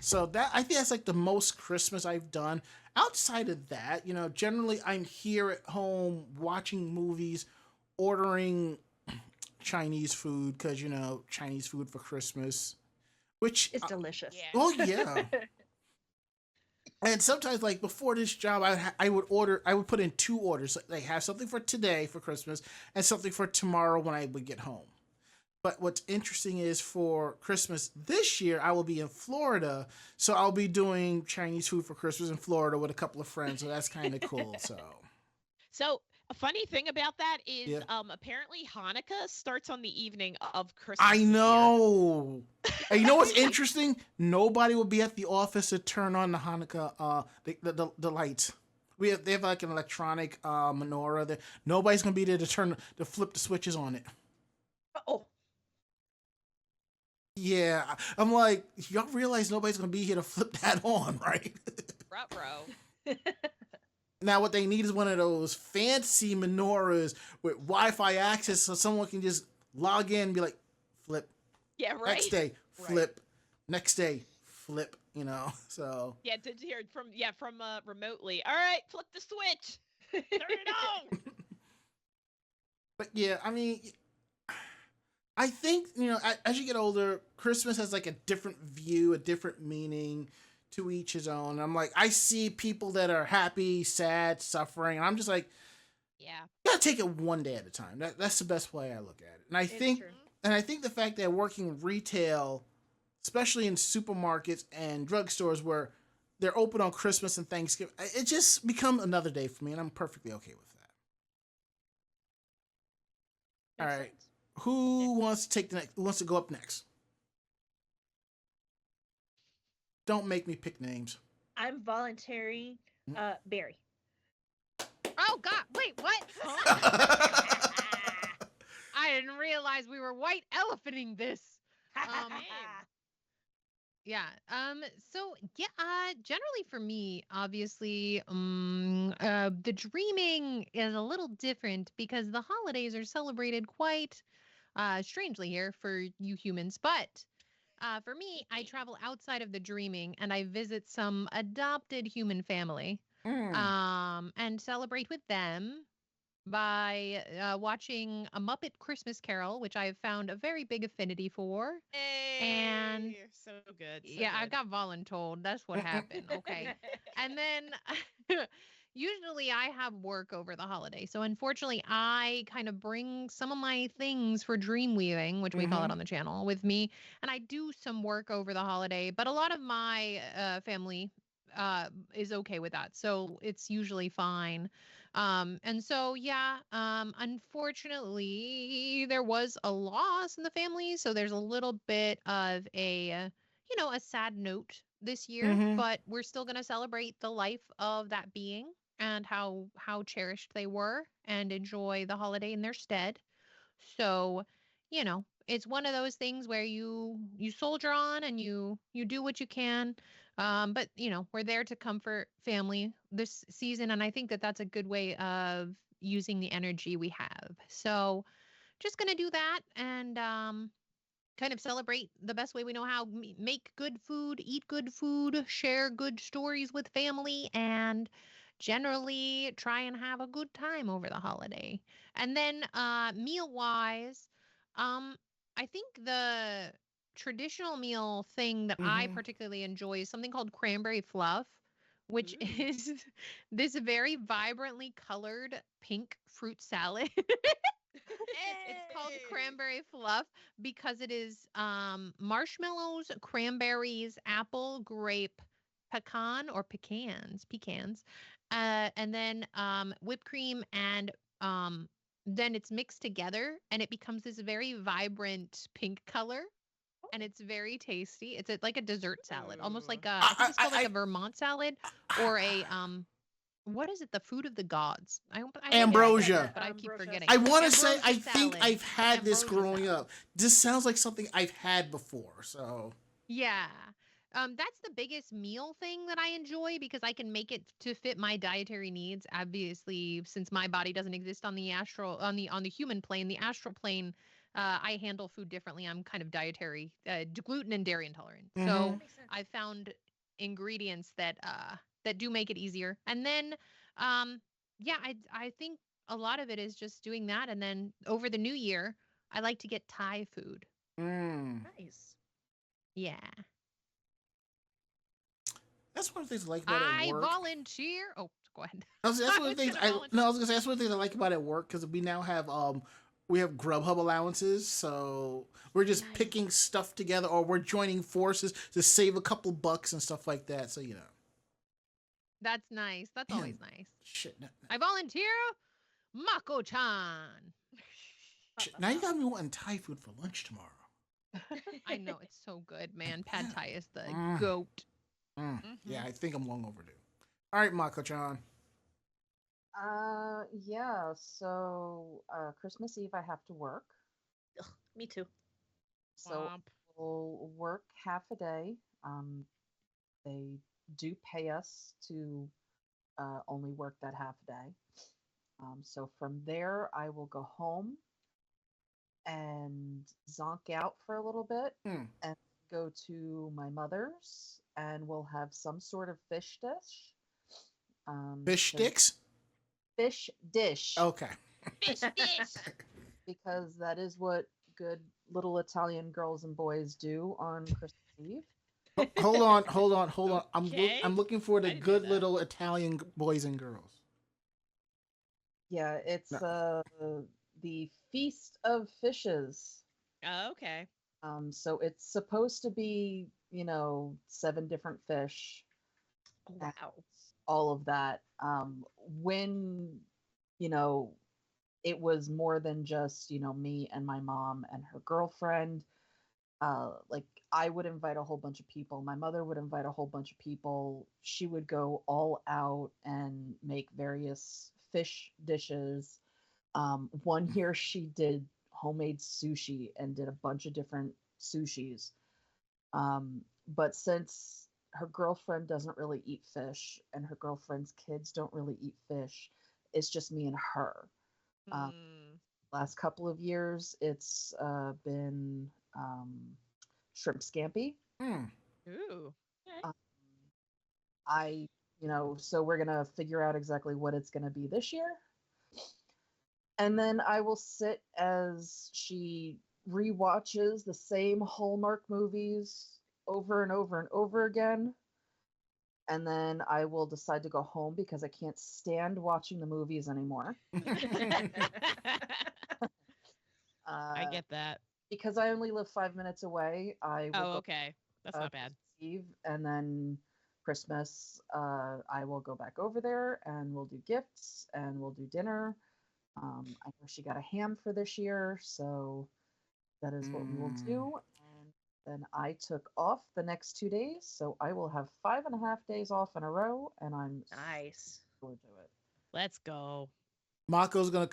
So that, I think that's like the most Christmas I've done. Outside of that, you know, generally I'm here at home watching movies, ordering Chinese food, because, you know, Chinese food for Christmas, which It's delicious. Yeah. oh yeah. And sometimes, like before this job, I would put in 2 orders. Like have something for today for Christmas and something for tomorrow when I would get home. But what's interesting is for Christmas this year, I will be in Florida. So I'll be doing Chinese food for Christmas in Florida with a couple of friends. So that's kind of cool. So a funny thing about that is Yeah. Apparently Hanukkah starts on the evening of Christmas. I this year. know. And you know what's interesting? Nobody will be at the office to turn on the Hanukkah, the lights. They have like an electronic menorah there. Nobody's gonna be there to flip the switches on it. Oh, Yeah, I'm like, y'all realize nobody's gonna be here to flip that on, right? Ruh-roh. Now what they need is one of those fancy menorahs with Wi-Fi access, so someone can just log in and be like, flip. Yeah, right. Next day, Right. flip. Next day, flip. You know, so. Yeah, to hear from remotely. All right, flip the switch. Turn it on. But yeah, I mean, I think, as you get older, Christmas has like a different view, a different meaning, to each his own. I'm like, I see people that are happy, sad, suffering, and I'm just like, Yeah. you gotta take it one day at a time. That's the best way I look at it. And I think the fact that working retail, especially in supermarkets and drugstores where they're open on Christmas and Thanksgiving, it just becomes another day for me, and I'm perfectly okay with that. All right. Who wants to go up next? Don't make me pick names. I'm volunteering. Barry. Oh God! Wait, what? Huh? I didn't realize we were white elephanting this. Yeah. So yeah. Generally for me, obviously, the dreaming is a little different because the holidays are celebrated quite, strangely here for you humans. But, for me, I travel outside of the dreaming and I visit some adopted human family, and celebrate with them by watching A Muppet Christmas Carol, which I have found a very big affinity for. And Hey, so good. So yeah, I good. got voluntold. That's what happened. Okay. And then usually I have work over the holiday. So unfortunately, I kind of bring some of my things for dream weaving, which we call it on the channel, with me. And I do some work over the holiday, but a lot of my family is okay with that. So it's usually fine. And so, yeah, unfortunately, there was a loss in the family. So there's a little bit of a sad note this year, but we're still going to celebrate the life of that being and how cherished they were and enjoy the holiday in their stead. So, it's one of those things where you soldier on and you do what you can. But we're there to comfort family this season, and I think that that's a good way of using the energy we have. So, just gonna do that and kind of celebrate the best way we know how. Make good food, eat good food, share good stories with family, and generally try and have a good time over the holiday. And then meal wise, um I think the traditional meal thing that I particularly enjoy is something called cranberry fluff, which is this very vibrantly colored pink fruit salad. It's called cranberry fluff because it is marshmallows, cranberries, apple, grape, pecans, and then whipped cream, and then it's mixed together and it becomes this very vibrant pink color. And it's very tasty. It's like a dessert salad, almost like I think it's called like a Vermont salad or a what is it? The food of the gods. I think I said Ambrosia. that, but I keep Ambrosia. forgetting. I want to say, I Ambrosia think salad. I've had this Ambrosia growing salad. up. This sounds like something I've had before, so. Yeah. That's the biggest meal thing that I enjoy because I can make it to fit my dietary needs. Obviously, since my body doesn't exist on the human plane, the astral plane, I handle food differently. I'm kind of dietary, gluten and dairy intolerant. So That makes sense. I found ingredients that do make it easier. And then, yeah, I think a lot of it is just doing that. And then over the new year, I like to get Thai food. Nice. Yeah. That's one of the things I like about it I at work. volunteer. Oh, go ahead. That's one of the things I volunteer. no, I was gonna say that's one of the things I like about it at work because we now have we have Grubhub allowances, so we're just Nice. picking stuff together, or we're joining forces to save a couple bucks and stuff like that. So That's nice. That's Man, always nice. shit. I volunteer, Mako-chan. Now you got me wanting Thai food for lunch tomorrow. I know it's so good, man. Pad Thai is the Mm. goat. Yeah, I think I'm long overdue. All right, Mako-chan. Yeah, so Christmas Eve I have to work. Ugh, me too. So Womp. we'll work half a day. They do pay us to only work that half a day. So from there, I will go home and zonk out for a little bit Mm. and go to my mother's, and we'll have some sort of fish dish. Fish so- sticks? Fish dish. Okay. Fish dish. Because that is what good little Italian girls and boys do on Christmas Eve. Hold on. Okay. I'm looking for I the didn't know good that. little Italian boys and girls. Yeah, it's No. the Feast of Fishes. Oh, okay. So it's supposed to be, 7 different fish. and Wow. all of that. When, it was more than just, me and my mom and her girlfriend. Like I would invite a whole bunch of people. My mother would invite a whole bunch of people. She would go all out and make various fish dishes. One year she did homemade sushi and did a bunch of different sushis. But since her girlfriend doesn't really eat fish and her girlfriend's kids don't really eat fish, it's just me and her. Um, Mm. Last couple of years, it's been shrimp scampi. Hmm. Ooh. Um, so we're gonna figure out exactly what it's gonna be this year. And then I will sit as she rewatches the same Hallmark movies over and over and over again. And then I will decide to go home because I can't stand watching the movies anymore. I get that. Because I only live 5 minutes away. I will Oh, go okay. That's not bad. Christmas Eve, and then Christmas, I will go back over there and we'll do gifts and we'll do dinner. I know she got a ham for this year, so that is what we will do. And then I took off the next 2 days, so I will have 5.5 days off in a row, and I'm Nice. forward to it. Let's go. Mako's gonna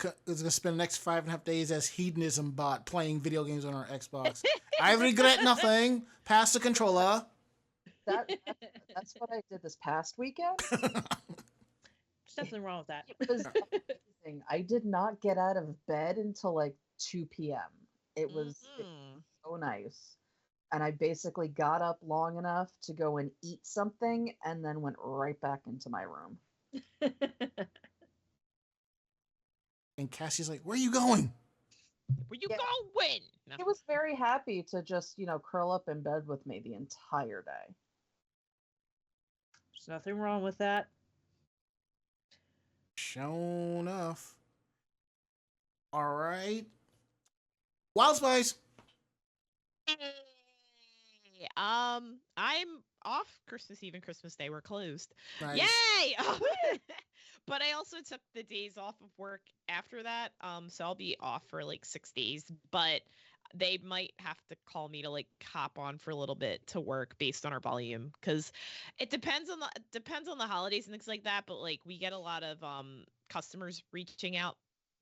spend the next 5.5 days as hedonism bot playing video games on our Xbox. I regret nothing. Pass the controller. That's what I did this past weekend. There's nothing wrong with that. It was amazing. I did not get out of bed until like 2 p.m. It was Mhm. so nice. And I basically got up long enough to go and eat something and then went right back into my room. And Cassie's like, "Where are you going?" Where you Yeah. going? No. He was very happy to just, curl up in bed with me the entire day. There's nothing wrong with that. Sure enough. All right. WildSpice. Hey, I'm off Christmas Eve and Christmas Day. We're closed. Nice. Yay! But I also took the days off of work after that. So I'll be off for like 6 days. But they might have to call me to like hop on for a little bit to work based on our volume, because it depends on the holidays and things like that. But like we get a lot of customers reaching out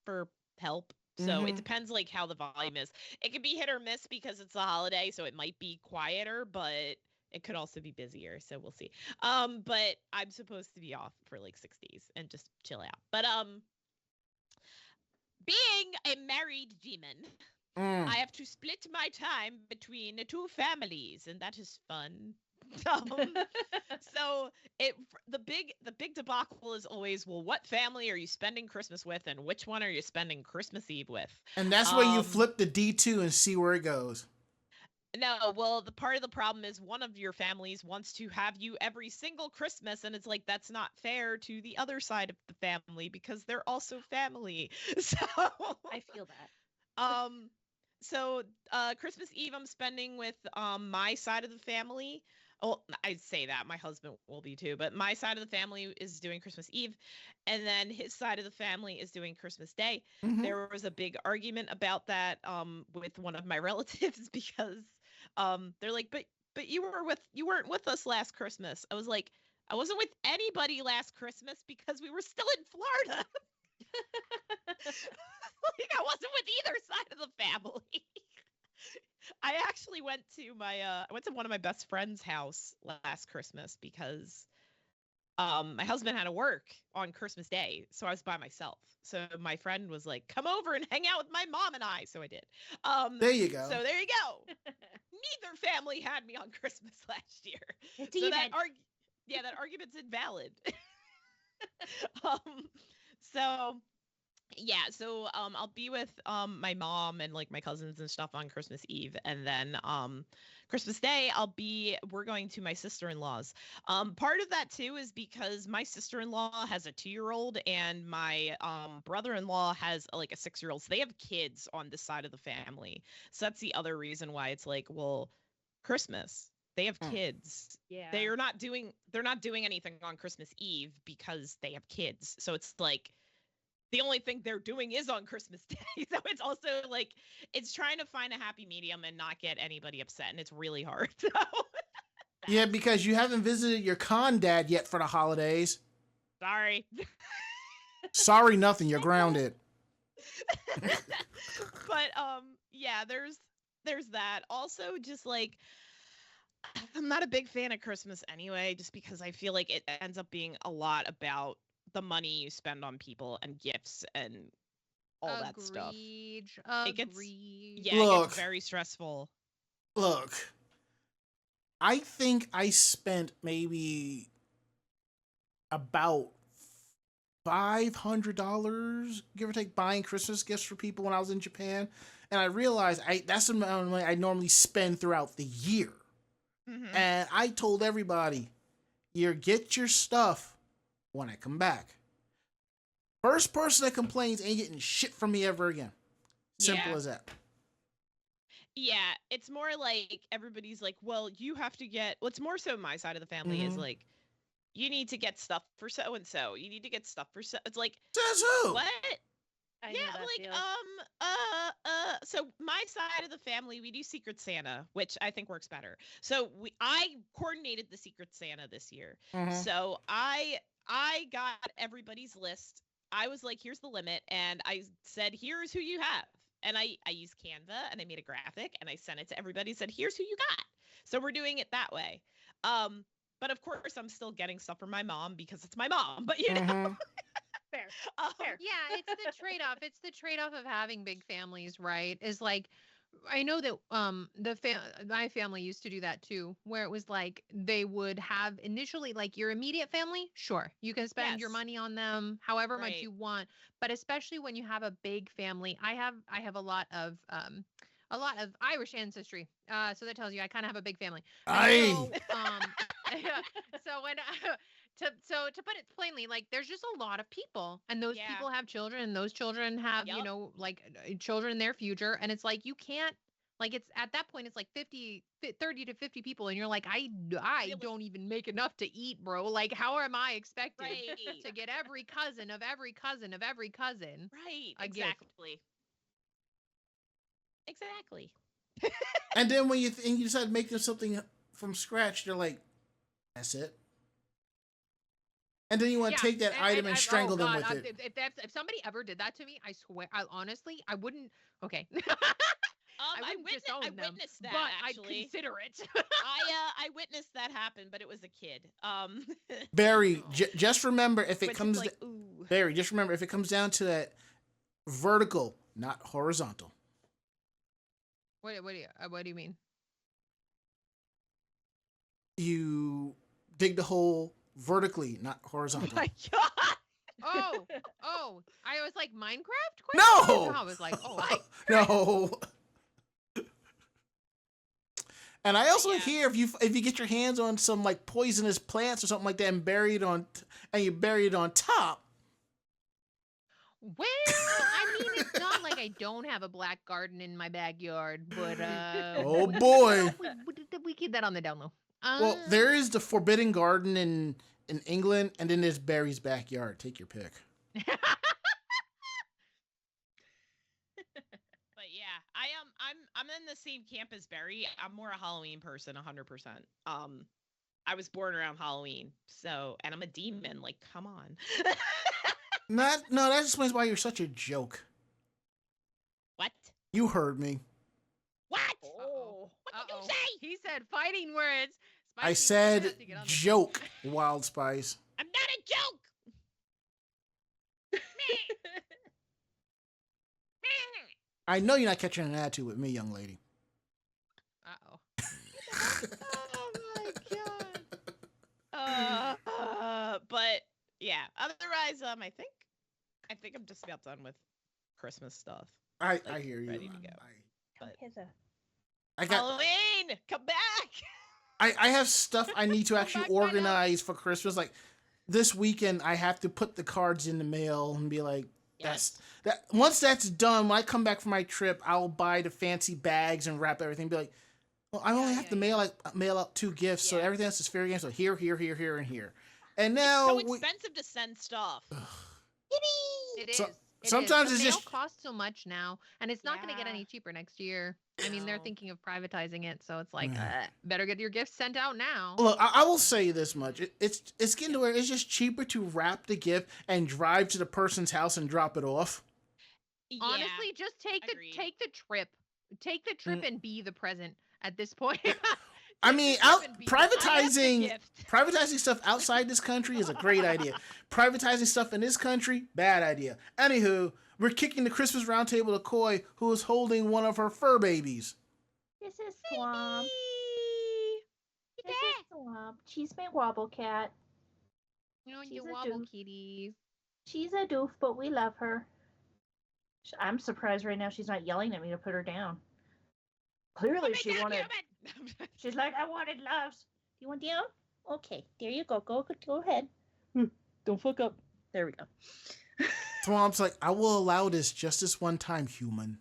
for help. So it Mhm. depends like how the volume is. It could be hit or miss because it's a holiday, so it might be quieter, but it could also be busier. So we'll see. But I'm supposed to be off for like 6 days and just chill out. But being a married demon, I have to split my time between the two families, and that is fun. So the big debacle is always, well, what family are you spending Christmas with, and which one are you spending Christmas Eve with? And that's where you flip the D2 and see where it goes. No, well, the part of the problem is one of your families wants to have you every single Christmas, and it's like that's not fair to the other side of the family because they're also family. So I feel that. So Christmas Eve I'm spending with my side of the family. Well, I'd say that my husband will be too, but my side of the family is doing Christmas Eve, and then his side of the family is doing Christmas Day. Mhm. There was a big argument about that with one of my relatives because they're like, but you weren't with us last Christmas. I was like, I wasn't with anybody last Christmas because we were still in Florida. Like I wasn't with either side of the family. I actually went to one of my best friend's house last Christmas because my husband had to work on Christmas Day, so I was by myself. So my friend was like, "Come over and hang out with my mom and I." So I did. There you go. So there you go. Neither family had me on Christmas last year. It's So even. that argument's invalid. um, so yeah, so I'll be with my mom and like my cousins and stuff on Christmas Eve, and then Christmas Day we're going to my sister-in-law's. Part of that too is because my sister-in-law has a 2-year-old and my brother-in-law has like a 6-year-old, so they have kids on this side of the family. So that's the other reason why it's like, well, Christmas, they have kids. Yeah. They're not doing anything on Christmas Eve because they have kids. So it's like the only thing they're doing is on Christmas Day. So it's also like, it's trying to find a happy medium and not get anybody upset. And it's really hard. So Yeah, because you haven't visited your con dad yet for the holidays. sorry. Sorry, nothing. You're grounded. But yeah, there's that. Also, just like, I'm not a big fan of Christmas anyway, just because I feel like it ends up being a lot about the money you spend on people and gifts and all that stuff. It gets very stressful. Look, I think I spent maybe about $500, give or take, buying Christmas gifts for people when I was in Japan, and I realized that's the amount of money I normally spend throughout the year. Mm-hmm. And I told everybody, you get your stuff when I come back. First person that complains ain't getting shit from me ever again. Simple as that. Yeah, it's more like everybody's like, well, you have to get, what's more so my side of the family is like, you need to get stuff for so and so. You need to get stuff for so. It's like, says who? what? I know that feeling. So my side of the family, we do Secret Santa, which I think works better. So I coordinated the Secret Santa this year. So I got everybody's list. I was like, here's the limit, and I said, here's who you have. And I used Canva and I made a graphic and I sent it to everybody and said, here's who you got. So we're doing it that way. But of course I'm still getting stuff from my mom because it's my mom, but you know. Fair. Fair. Yeah, it's the trade-off. It's the trade-off of having big families, right? Is like, I know that my family used to do that too, where it was like they would have initially like your immediate family, sure, you can spend your money on them however much you want, but especially when you have a big family. I have a lot of Irish ancestry, so that tells you I kind of have a big family. So, so when to put it plainly, like there's just a lot of people, and those people have children, and those children have you know, like children in their future, and it's like you can't, like, it's at that point it's like 30 to 50 people, and you're like, I don't even make enough to eat, bro. Like, how am I expected to get every cousin of every cousin of every cousin Exactly. And then when you decide to make them something from scratch, they're like, that's it. And then you want to take that item and strangle them with it. If somebody ever did that to me, I swear, honestly, I wouldn't. Okay. I witnessed that, but actually. I'd consider it. I witnessed that happen, but it was a kid. Barry, just remember if it comes Barry, just remember if it comes down to that, vertical, not horizontal. What do you mean? You dig the hole vertically, not horizontal. Oh my God. Oh, I was like, Minecraft? No! I was like, no. And I also hear if you get your hands on some like poisonous plants or something like that and you bury it on top. Well, I mean, it's not like I don't have a black garden in my backyard, but Oh boy. we keep that on the down low. Well, there is the Forbidden Garden in England, and then there's Barry's backyard. Take your pick. But yeah, I'm in the same camp as Barry. I'm more a Halloween person, 100%. I was born around Halloween, so, and I'm a demon. Like, come on. No, that explains why you're such a joke. What? You heard me. What? Oh. What did you say? He said fighting words. I Spicy, you're gonna said have to get on the- joke, WildSpice. I'm not a joke. I know you're not catching an attitude with me, young lady. Uh-oh. Oh my god. But yeah. Otherwise, I think I'm just about done with Christmas stuff. I hear you. Ready to go. But I got. Halloween, come back. I have stuff I need to actually back, Mano. organize for Christmas. Like this weekend, I have to put the cards in the mail and be like, Yes. that. Once that's done, when I come back from my trip, I'll buy the fancy bags and wrap everything. Be like, well, I only have to mail out 2 gifts, so Yeah. everything else is fair game. So here, and here. And now So expensive to send stuff. It is. So- It sometimes is. it's The mail just- costs so much now, and it's not going to get Yeah. any cheaper next year. I mean, they're No. thinking of privatizing it, so it's like, Yeah. better get your gifts sent out now. Look, I will say this much: it's getting to where it's just cheaper to wrap the gift and drive to the person's house and drop it off. Yeah. Honestly, just take the agreed. trip and be the present at this point. I Take mean, the trip out and be the privatizing gift. privatizing stuff outside this country is a great idea. Privatizing stuff in this country, bad idea. Anywho, we're kicking the Christmas roundtable to Koi, who is holding one of her fur babies. This is Swamp. This is Swamp. She's my wobble cat. You know, She's you a wobble doof. kitties. She's a doof, but we love her. I'm surprised right now she's not yelling at me to put her down. Clearly she wanted. She's like, I wanted loves. Do you want down? Okay, there you go. Go ahead. Don't fuck up. There we go. Swamp's like, I will allow this just this one time, human.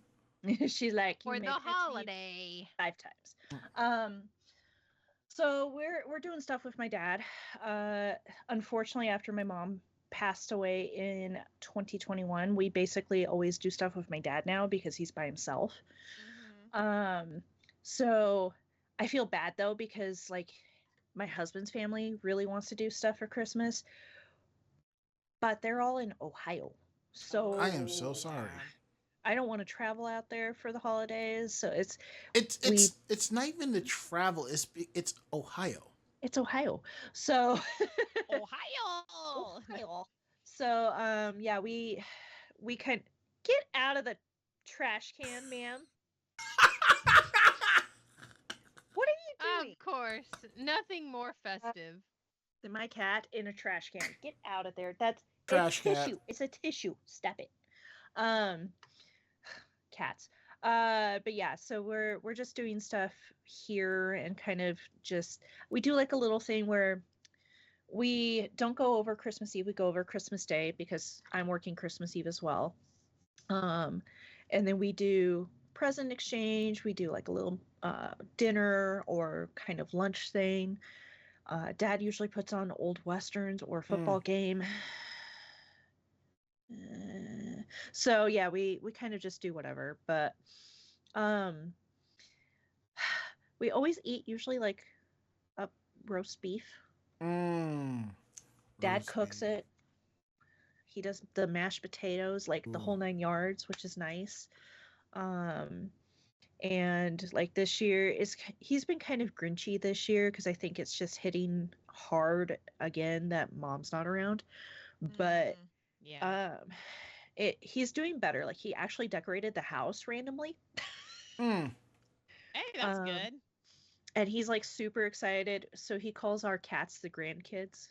She's like, For "You the may catch me holiday. 5 times. So we're doing stuff with my dad. Unfortunately, after my mom passed away in 2021, we basically always do stuff with my dad now because he's by himself. So I feel bad though because like my husband's family really wants to do stuff for Christmas, but they're all in Ohio. So I am so sorry. I don't want to travel out there for the holidays. So It's not even the travel. It's Ohio. it's Ohio. So Ohio. Ohio. So yeah, we kind get out of the trash can, ma'am. What are you doing? Of course, nothing more festive. Than my cat in a trash can. Get out of there. That's Trash it's cat. tissue. It's a tissue. Stop it. Cats. But yeah, so we're just doing stuff here and kind of just we do like a little thing where we don't go over Christmas Eve, we go over Christmas Day because I'm working Christmas Eve as well. And then we do present exchange, we do like a little dinner or kind of lunch thing. Dad usually puts on old westerns or a football game. So yeah, we kind of just do whatever, but we always eat usually like a roast beef. Dad Roast cooks beef. it. He does the mashed potatoes, like the Ooh. whole 9 yards, which is nice. And like this year he's been kind of grinchy this year because I think it's just hitting hard again that mom's not around. But Yeah. he's doing better. Like he actually decorated the house randomly. Mm. Hey, that's um, good. And he's like super excited. So he calls our cats the grandkids.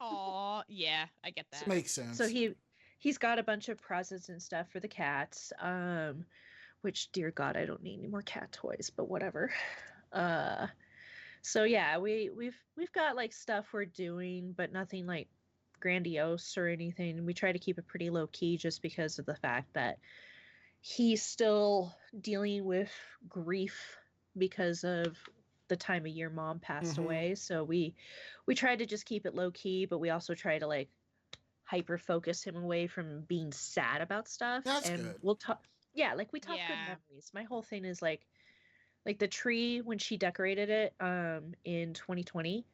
Aw, yeah, I get that. Makes sense. So he's got a bunch of presents and stuff for the cats. Which dear God, I don't need any more cat toys, but whatever. So yeah, we've got like stuff we're doing, but nothing like grandiose or anything. We try to keep it pretty low key just because of the fact that he's still dealing with grief because of the time of year mom passed away. So we tried to just keep it low key, but we also try to like hyper focus him away from being sad about stuff. That's and good. we'll talk. Yeah, like we talk good Yeah. memories. My whole thing is like the tree when she decorated it in 2020,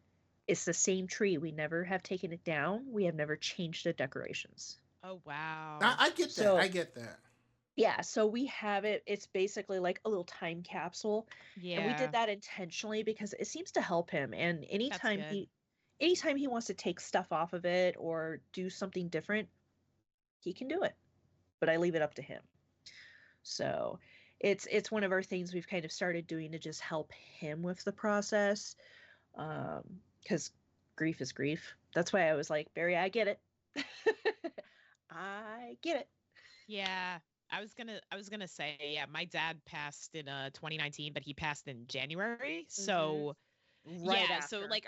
it's the same tree. We never have taken it down. We have never changed the decorations. Oh wow. I get that. So I get that. yeah, so we have it. It's basically like a little time capsule. And we Yeah. did that intentionally because it seems to help him. And That's good. anytime he wants to take stuff off of it or do something different, he can do it. But I leave it up to him. So it's one of our things we've kind of started doing to just help him with the process. Because grief is grief. That's why I was like, Barry, I get it. I get it. Yeah. I was gonna say, yeah, my dad passed in 2019, but he passed in January. So Right yeah, so after. like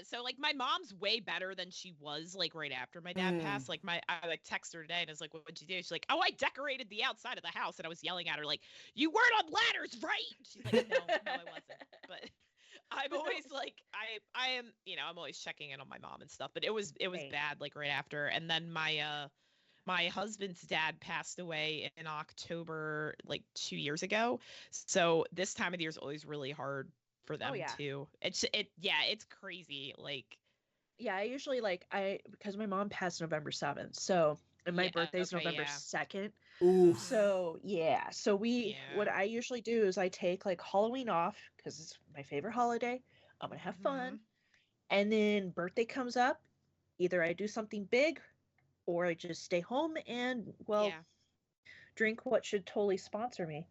so like my mom's way better than she was like right after my dad passed. Like I like text her today and I was like, "What'd you do?" She's like, "Oh, I decorated the outside of the house," and I was yelling at her like, "You weren't on ladders, right?" She's like, "No, I wasn't." But I'm always like, I am, I'm always checking in on my mom and stuff. But it was Right. bad like right after, and then my husband's dad passed away in October, like 2 years ago. So this time of the year is always really hard for them yeah. too. It's crazy. Like, Yeah, I usually because my mom passed November 7th. So, and my yeah, birthday's okay, November yeah. 2nd. Ooh. So, yeah. So what Yeah. I usually do is I take like Halloween off because it's my favorite holiday. I'm going to have fun. Mhm. And then birthday comes up. Either I do something big or I just stay home and, well, Yeah. drink what should totally sponsor me.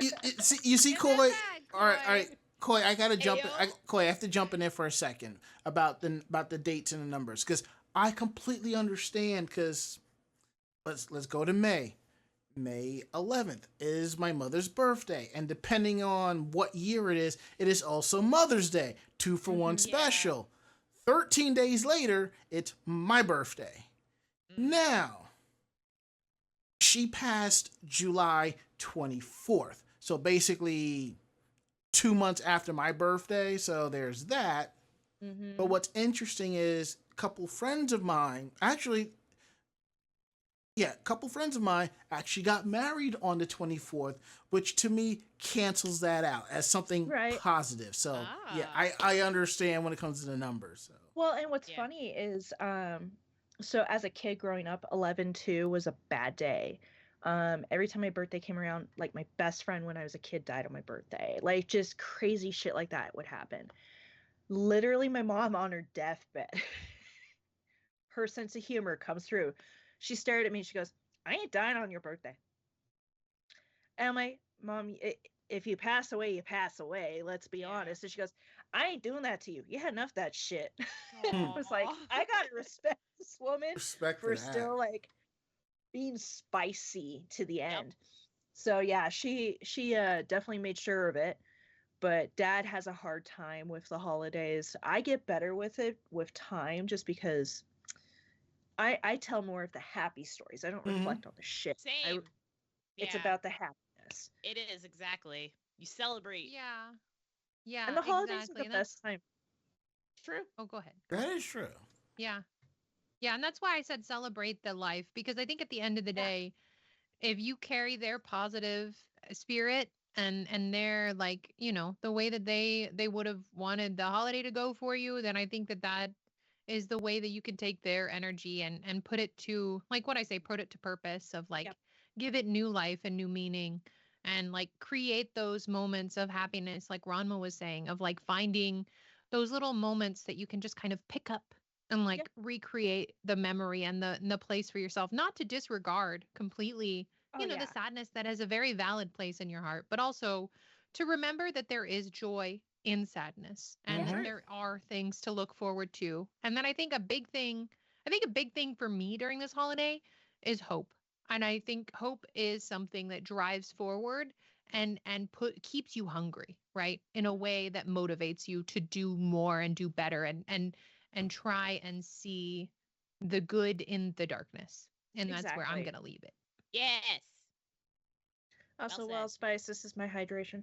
You see, Get Koi. that bag, All right, Koi. Koi. I gotta jump. Ayo. Koi, I have to jump in there for a second about the dates and the numbers because I completely understand. Because let's go to May. May 11th is my mother's birthday, and depending on what year it is also Mother's Day. 2-for-1 Mhm. special. 13 days later, it's my birthday. Now, she passed July 24th. So basically 2 months after my birthday. So there's that. Mhm. But what's interesting is a couple friends of mine actually got married on the 24th, which to me cancels that out as something Right. positive. So yeah, Ah. I understand when it comes to the numbers. So. Well, and what's Yeah. funny is, so as a kid growing up, 11/2 was a bad day. Every time my birthday came around, like my best friend when I was a kid died on my birthday. Like just crazy shit like that would happen. Literally, my mom on her deathbed, her sense of humor comes through. She stared at me and she goes, "I ain't dying on your birthday." And I'm like, "Mom, if you pass away, you pass away. Let's be Yeah. honest." And she goes, "I ain't doing that to you. You had enough of that shit." I was like, Aw. I gotta respect this woman Respect for for that. still like being spicy to the Yep. end. So yeah, she definitely made sure of it. But dad has a hard time with the holidays. I get better with it with time just because I tell more of the happy stories. I don't Mhm. reflect on the shit. Same. It's Yeah. about the happiness. It is exactly. You celebrate. Yeah. Yeah, And the holidays are exactly. the And that's best time. True. oh, go ahead. That is true. Yeah. Yeah, and that's why I said celebrate the life because I think at the end of the Yeah. day, if you carry their positive spirit and their like, the way that they would have wanted the holiday to go for you, then I think that that is the way that you can take their energy and put it to like what I say, put it to purpose of like Yep. give it new life and new meaning and like create those moments of happiness like Ranma was saying of like finding those little moments that you can just kind of pick up and like Yep. recreate the memory and the place for yourself, not to disregard completely Oh the yeah. sadness that has a very valid place in your heart, but also to remember that there is joy in sadness and that Mhm. there are things to look forward to. And then I think a big thing for me during this holiday is hope. And I think hope is something that drives forward and keeps you hungry, right? In a way that motivates you to do more and do better and try and see the good in the darkness. And that's where I'm Exactly. going to leave it. Yes. Also, Well said. WildSpice, this is my hydration.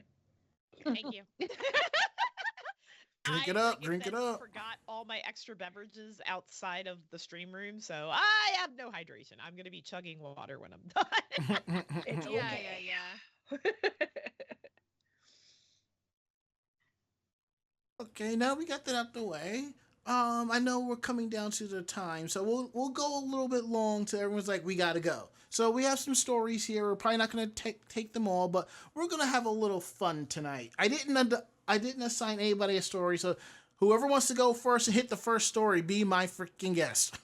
Thank you. Drink it I, up, like I drink it said, up. forgot all my extra beverages outside of the stream room, so I have no hydration. I'm gonna be chugging water when I'm done. It's Yeah, okay. yeah. Okay, now we got that out the way. I know we're coming down to the time, so we'll go a little bit long till everyone's like, we gotta go. So we have some stories here. We're probably not gonna take them all, but we're gonna have a little fun tonight. I didn't assign anybody a story, so whoever wants to go first and hit the first story, be my freaking guest.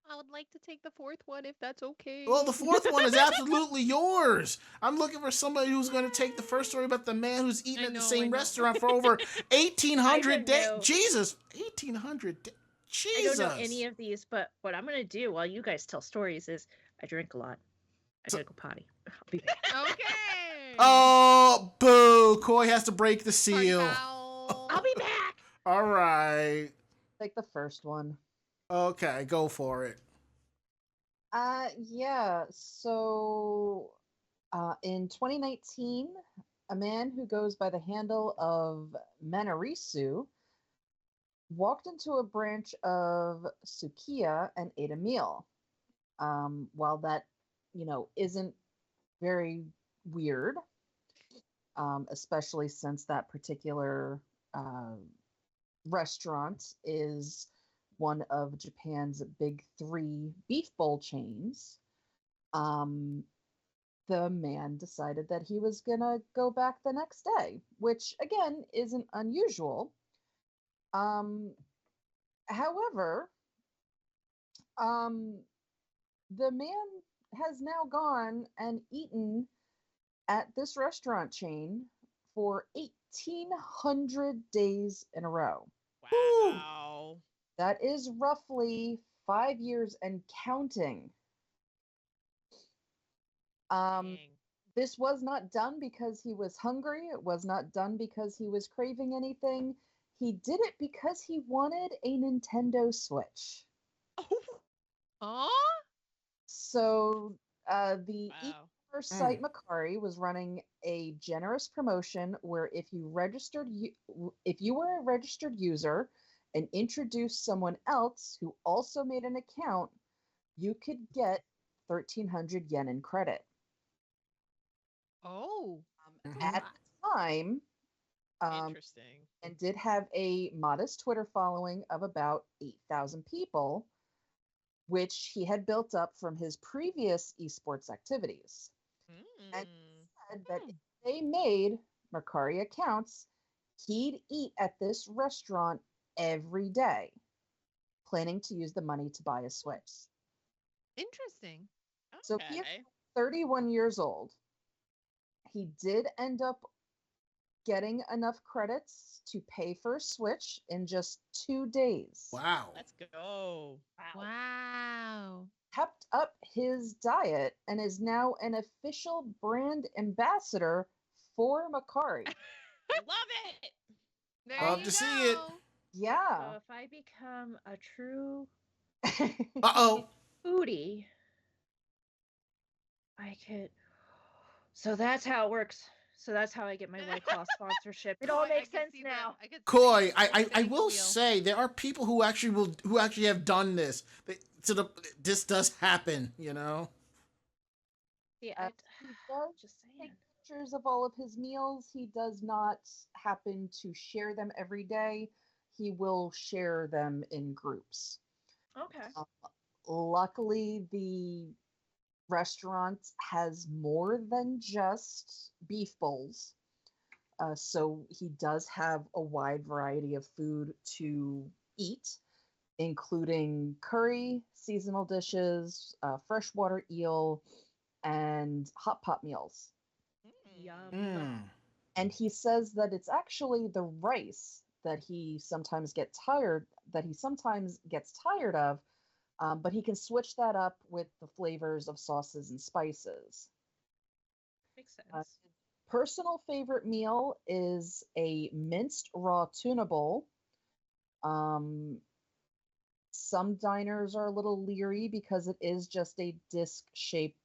I would like to take the fourth one if that's okay. Well, the fourth one is absolutely yours. I'm looking for somebody who's going to take the first story about the man who's eaten I at the know, same I know. restaurant for over 1,800 days. know. Jesus, 1,800 days. I Jesus. don't know any of these, but what I'm gonna do while you guys tell stories is I drink a lot. I gotta go potty. I'll be back. Okay. Oh, boo. Koi has to break the Party seal. foul. I'll be back. All right. Like the first one. Okay, go for it. Yeah. So, in 2019, a man who goes by the handle of Manarisu walked into a branch of Sukiya and ate a meal. While that, isn't very weird, especially since that particular restaurant is one of Japan's big three beef bowl chains. Um, the man decided that he was gonna go back the next day, which again isn't unusual. Um, However, um, the man has now gone and eaten at this restaurant chain for 1,800 days in a row. Wow. That is roughly 5 years and counting. Dang. This was not done because he was hungry. It was not done because he was craving anything. He did it because he wanted a Nintendo Switch. Aw? So the Wow. e-commerce site Macari was running a generous promotion where if you were a registered user and introduced someone else who also made an account, you could get 1,300 yen in credit. Oh. At the time, Interesting. and did have a modest Twitter following of about 8,000 people, which he had built up from his previous esports activities. And he said that if they made Mercari accounts, he'd eat at this restaurant every day, planning to use the money to buy a Switch. Interesting. So he is 31 years old. He did end up getting enough credits to pay for a Switch in just 2 days. Wow. Let's go. Wow. Kept up his diet and is now an official brand ambassador for Macari. Love it. There Love you to go. see it. Yeah. So if I become a true Uh-oh. foodie, I could. So that's how it works. So that's how I get my White Claw sponsorship. It all Koi, I makes can sense see now. that. Koi, I I will say there are people who actually have done this. This does happen, you know. Yeah, He does just take saying. pictures of all of his meals. He does not happen to share them every day. He will share them in groups. Okay. Luckily, the restaurant has more than just beef bowls. So he does have a wide variety of food to eat, including curry, seasonal dishes, freshwater eel, and hot pot meals. Yum. And he says that it's actually the rice that he sometimes gets tired of, but he can switch that up with the flavors of sauces and spices. Makes sense. Personal favorite meal is a minced raw tuna bowl, Some diners are a little leery because it is just a disc shape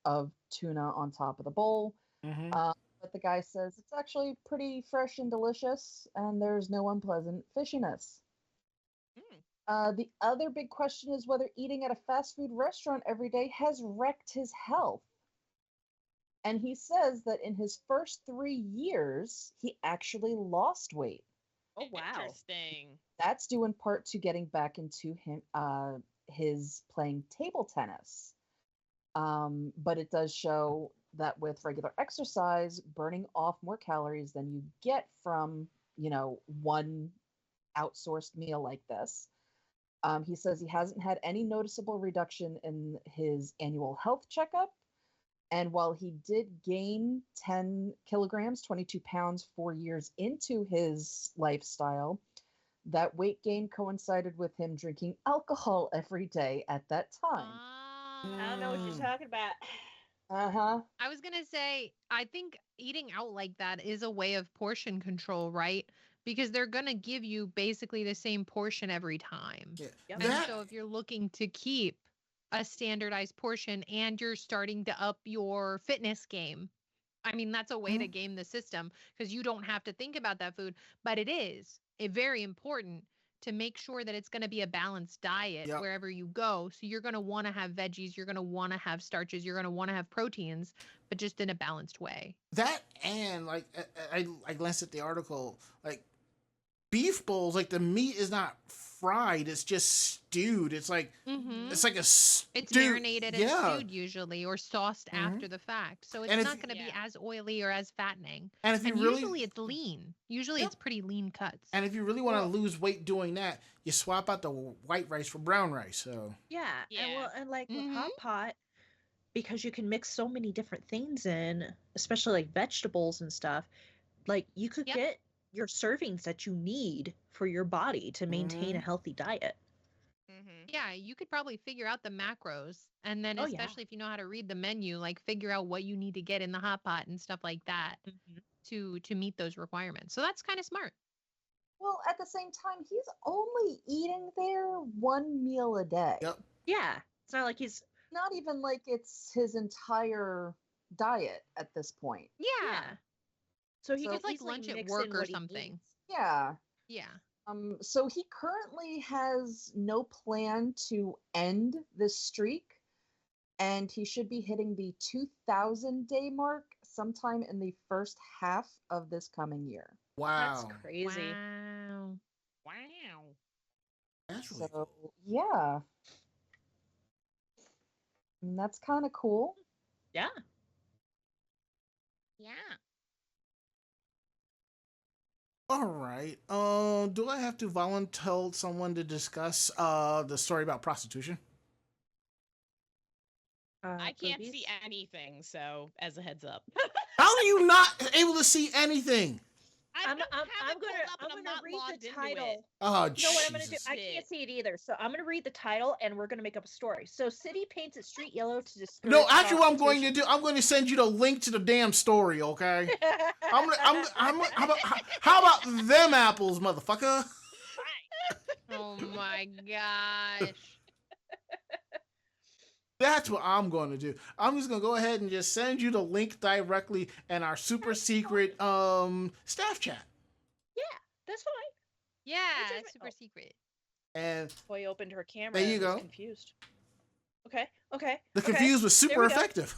of tuna on top of the bowl. Mm-hmm. But the guy says it's actually pretty fresh and delicious, and there's no unpleasant fishiness. The other big question is whether eating at a fast food restaurant every day has wrecked his health. And he says that in his first 3 years, he actually lost weight. Oh wow. Interesting. That's due in part to getting back into his playing table tennis. But it does show that with regular exercise, burning off more calories than you get from, one outsourced meal like this. He says he hasn't had any noticeable reduction in his annual health checkup. And while he did gain 10 kilograms, 22 pounds, 4 years into his lifestyle, that weight gain coincided with him drinking alcohol every day at that time. I don't know what you're talking about. I was going to say, I think eating out like that is a way of portion control, right? Because they're going to give you basically the same portion every time. Yeah. Yep. And so if you're looking to keep a standardized portion and you're starting to up your fitness game, I mean, that's a way to game the system because you don't have to think about that food. But it is very important to make sure that it's going to be a balanced diet wherever you go. So you're going to want to have veggies, you're going to want to have starches, you're going to want to have proteins, but just in a balanced way. That, and like I glanced at the article, like beef bowls, like the meat is not fried, it's just stewed. It's like it's like a stew. It's marinated and stewed usually, or sauced after the fact. So it's not going to be as oily or as fattening. And if you usually it's lean. Usually it's pretty lean cuts. And if you really want to lose weight doing that, you swap out the white rice for brown rice. So and like with hot pot, because you can mix so many different things in, especially like vegetables and stuff, like you could get your servings that you need for your body to maintain a healthy diet. Yeah, you could probably figure out the macros, and then especially if you know how to read the menu, like figure out what you need to get in the hot pot and stuff like that to meet those requirements. So that's kind of smart. Well, at the same time, he's only eating there 1 meal a day. Yep. Yeah, it's not like he's not even like it's his entire diet at this point. Yeah. So he could like lunch at work or something. Yeah. Yeah. So he currently has no plan to end this streak, and he should be hitting the 2,000 day mark sometime in the first half of this coming year. Wow. That's crazy. Wow. That's really So, yeah. And that's kind of cool. Yeah. Yeah. All right. Do I have to volunteer someone to discuss the story about prostitution? I can't see anything, so as a heads up. How are you not able to see anything? I'm gonna read the title. Oh, You know what I'm gonna do? Jesus. I can't see it either, so I'm gonna read the title and we're gonna make up a story. So, city paints its street yellow to discourage. No, actually, what I'm going to do, I'm going to send you the link to the damn story. Okay. How about them apples, motherfucker? Oh my gosh. That's what I'm going to do. I'm just going to go ahead and just send you the link directly in our super secret staff chat. Yeah, that's fine. Yeah, Which is it's super secret. And Boy opened her camera. there you and was go. Confused. Okay. The confused was super There we go. effective.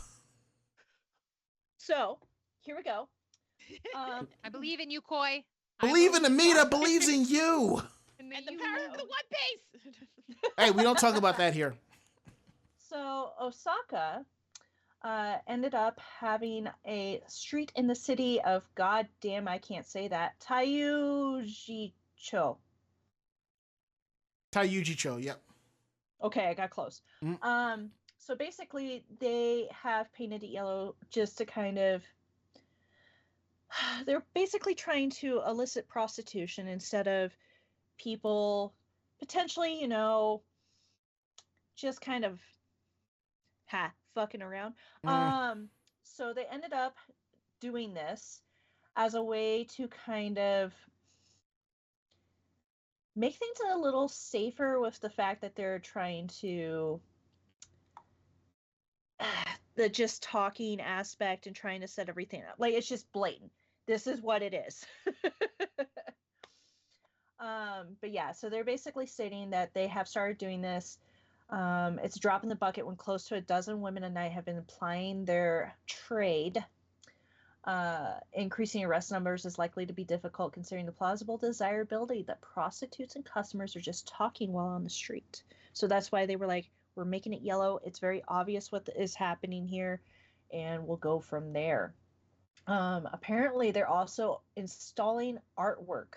So here we go. I believe in you, Koi. Believe in the me that believes in you. And the power of the One Piece. Hey, we don't talk about that here. So Osaka ended up having a street in the city of goddamn, I can't say that, Taiujicho. Taiujicho, yep. Okay, I got close. So basically, they have painted it yellow just to kind of. They're basically trying to elicit prostitution instead of people potentially, just kind of fucking around. So they ended up doing this as a way to kind of make things a little safer with the fact that they're trying to the just talking aspect and trying to set everything up. Like, it's just blatant. This is what it is. But yeah, so they're basically stating that they have started doing this. It's a drop in the bucket when close to a dozen women a night have been applying their trade. Increasing arrest numbers is likely to be difficult considering the plausible desirability that prostitutes and customers are just talking while on the street. So that's why they were like, we're making it yellow. It's very obvious what is happening here, and we'll go from there. Apparently, they're also installing artwork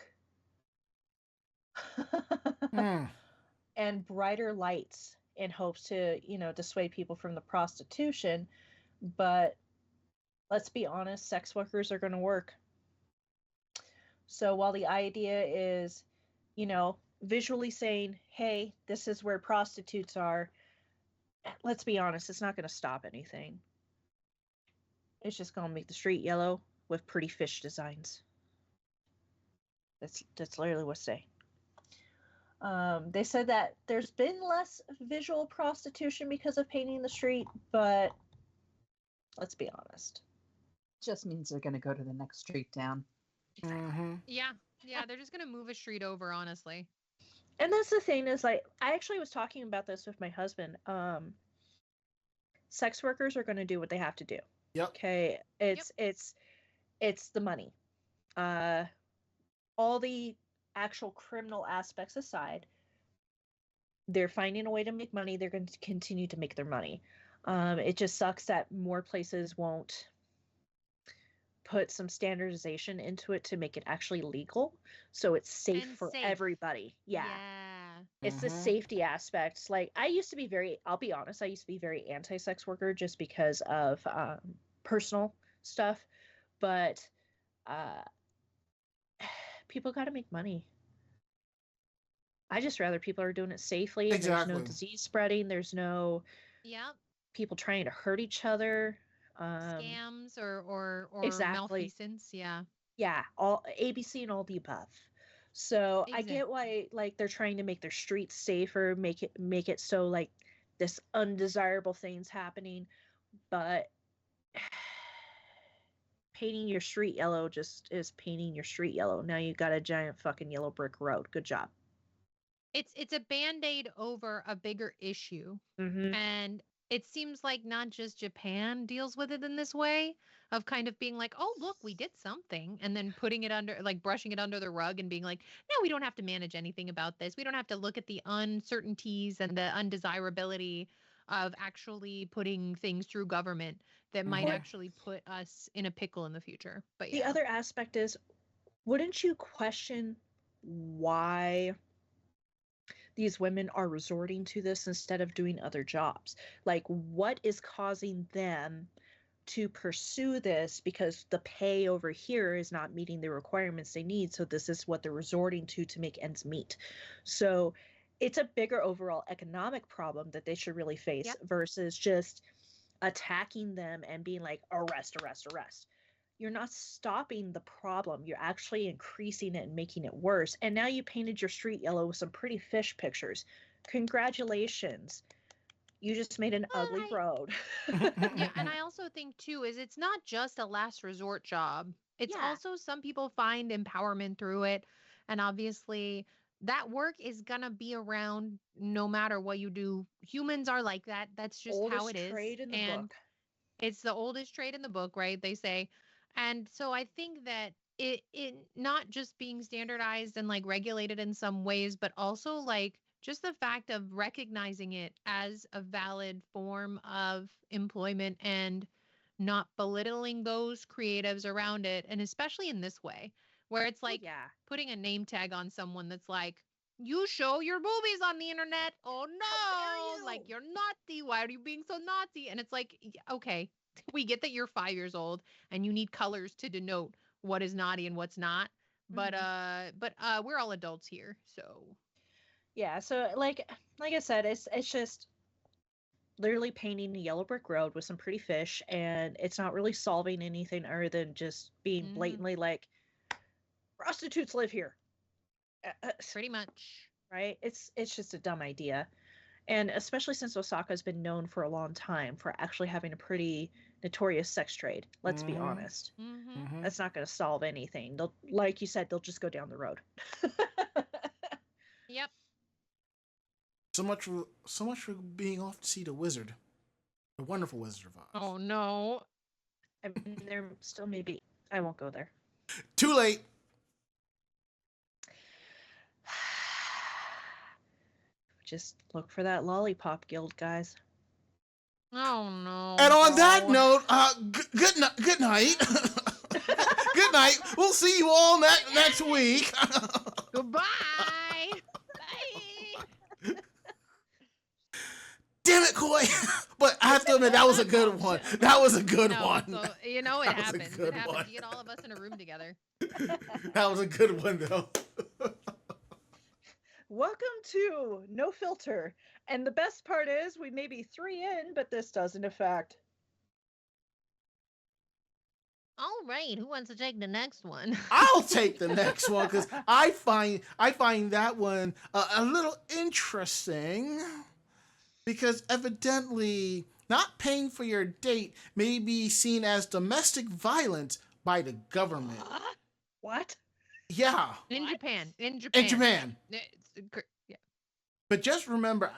and brighter lights in hopes to, dissuade people from the prostitution. But let's be honest, sex workers are going to work. So while the idea is, visually saying, hey, this is where prostitutes are, let's be honest, it's not going to stop anything. It's just going to make the street yellow with pretty fish designs. That's literally what's saying. They said that there's been less visual prostitution because of painting the street, but let's be honest. Just means they're going to go to the next street down. Yeah, they're just gonna move a street over, honestly. And that's the thing is, like, I actually was talking about this with my husband. Sex workers are going to do what they have to do. Yep. Okay, it's the money. All the actual criminal aspects aside, they're finding a way to make money. They're going to continue to make their money. It just sucks that more places won't put some standardization into it to make it actually legal, so it's safe And for safe. everybody. Yeah. It's the safety aspects. Like, I'll be honest, I used to be very anti-sex worker just because of personal stuff, but people got to make money. I just rather people are doing it safely. And Exactly. There's no disease spreading. There's no people trying to hurt each other. Scams or Exactly. malfeasance. Yeah, all ABC and all the above. So I get Exactly. why, like, they're trying to make their streets safer, make it so, like, this undesirable thing's happening, but painting your street yellow just is painting your street yellow. Now you got a giant fucking yellow brick road. Good job. It's a band-aid over a bigger issue. Mm-hmm. And it seems like not just Japan deals with it in this way of kind of being like, oh, look, we did something. And then putting it under, like brushing it under the rug and being like, no, we don't have to manage anything about this. We don't have to look at the uncertainties and the undesirability of actually putting things through government that might actually put us in a pickle in the future. But The other aspect is, wouldn't you question why these women are resorting to this instead of doing other jobs? Like, what is causing them to pursue this? Because the pay over here is not meeting the requirements they need, so this is what they're resorting to make ends meet. So it's a bigger overall economic problem that they should really face versus just attacking them and being like, arrest. You're not stopping the problem. You're actually increasing it and making it worse. And now you painted your street yellow with some pretty fish pictures. Congratulations. You just made an ugly road. and I also think too is it's not just a last resort job. It's also, some people find empowerment through it. And obviously that work is gonna be around no matter what you do. Humans are like that. That's just how it is. Trade in the book. It's the oldest trade in the book, right? They say. And so I think that it not just being standardized and like regulated in some ways, but also like just the fact of recognizing it as a valid form of employment and not belittling those creatives around it. And especially in this way, where it's like putting a name tag on someone that's like, you show your boobies on the internet. Oh no, like you're naughty. Why are you being so naughty? And it's like, okay, we get that you're 5 years old and you need colors to denote what is naughty and what's not. But we're all adults here, so yeah. So like I said, it's just literally painting a yellow brick road with some pretty fish, and it's not really solving anything other than just being blatantly like, prostitutes live here. Pretty much. Right? It's just a dumb idea. And especially since Osaka's been known for a long time for actually having a pretty notorious sex trade. Let's be honest. Mm-hmm. That's not going to solve anything. They'll, like you said, they'll just go down the road. Yep. So much for being off to see the wizard, the wonderful Wizard of Oz. Oh no. I mean, there still may be. I won't go there. Too late. Just look for that lollipop guild, guys. Oh no. And on that note, good night. Good night. We'll see you all next week. Goodbye. Bye. Damn it, Koi. But I have to admit, that was a good one. That was a good one. So, you know, it That was a happens. good It happens. one. You get all of us in a room together. That was a good one, though. Welcome to No Filter. And the best part is we may be 3 in, but this doesn't affect. All right, who wants to take the next one? I'll take the next one because I find that one a little interesting because evidently not paying for your date may be seen as domestic violence by the government. What? Yeah. In What? Japan. In Japan. Yeah. But just remember,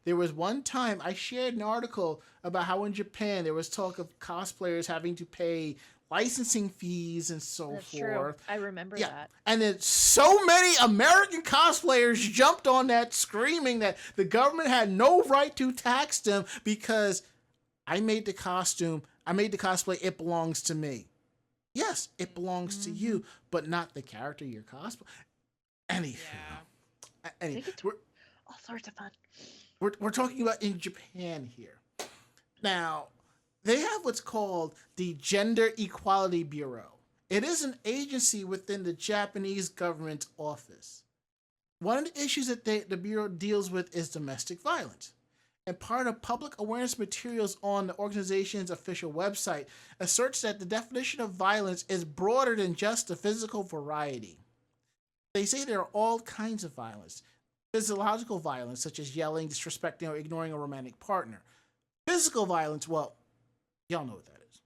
there was one time I shared an article about how in Japan there was talk of cosplayers having to pay licensing fees and so That's forth. true. I remember that. And then so many American cosplayers jumped on that screaming that the government had no right to tax them because I made the costume, I made the cosplay, it belongs to me. Yes, it belongs to you, but not the character you're cosplaying. Anywho, All sorts of fun. we're talking about in Japan here. Now, they have what's called the Gender Equality Bureau. It is an agency within the Japanese government office. One of the issues that the Bureau deals with is domestic violence. And part of public awareness materials on the organization's official website asserts that the definition of violence is broader than just the physical variety. They say there are all kinds of violence. Physiological violence, such as yelling, disrespecting, or ignoring a romantic partner. Physical violence, well, y'all know what that is.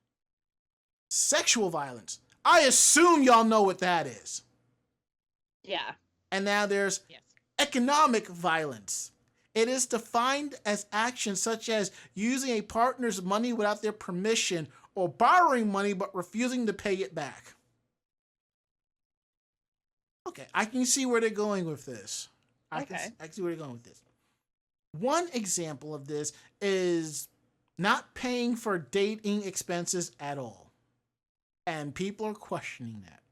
Sexual violence, I assume y'all know what that is. Yeah. And now there's Yes. economic violence. It is defined as actions such as using a partner's money without their permission or borrowing money but refusing to pay it back. Okay, I can see where they're going with this. I can see where they're going with this. One example of this is not paying for dating expenses at all. And people are questioning that.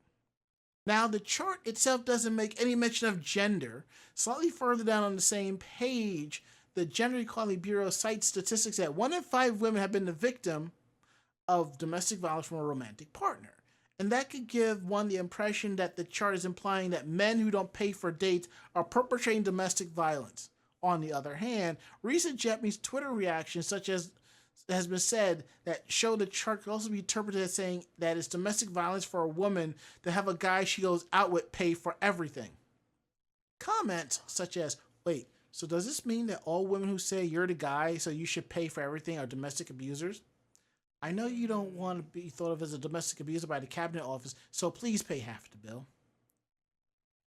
Now, the chart itself doesn't make any mention of gender. Slightly further down on the same page, the Gender Equality Bureau cites statistics that 1 in 5 women have been the victim of domestic violence from a romantic partner. And that could give one the impression that the chart is implying that men who don't pay for dates are perpetrating domestic violence. On the other hand, recent Japanese Twitter reactions, such as has been said, that show the chart could also be interpreted as saying that it's domestic violence for a woman to have a guy she goes out with pay for everything. Comments such as, wait, so does this mean that all women who say you're the guy so you should pay for everything are domestic abusers? I know you don't want to be thought of as a domestic abuser by the cabinet office, so please pay half the bill.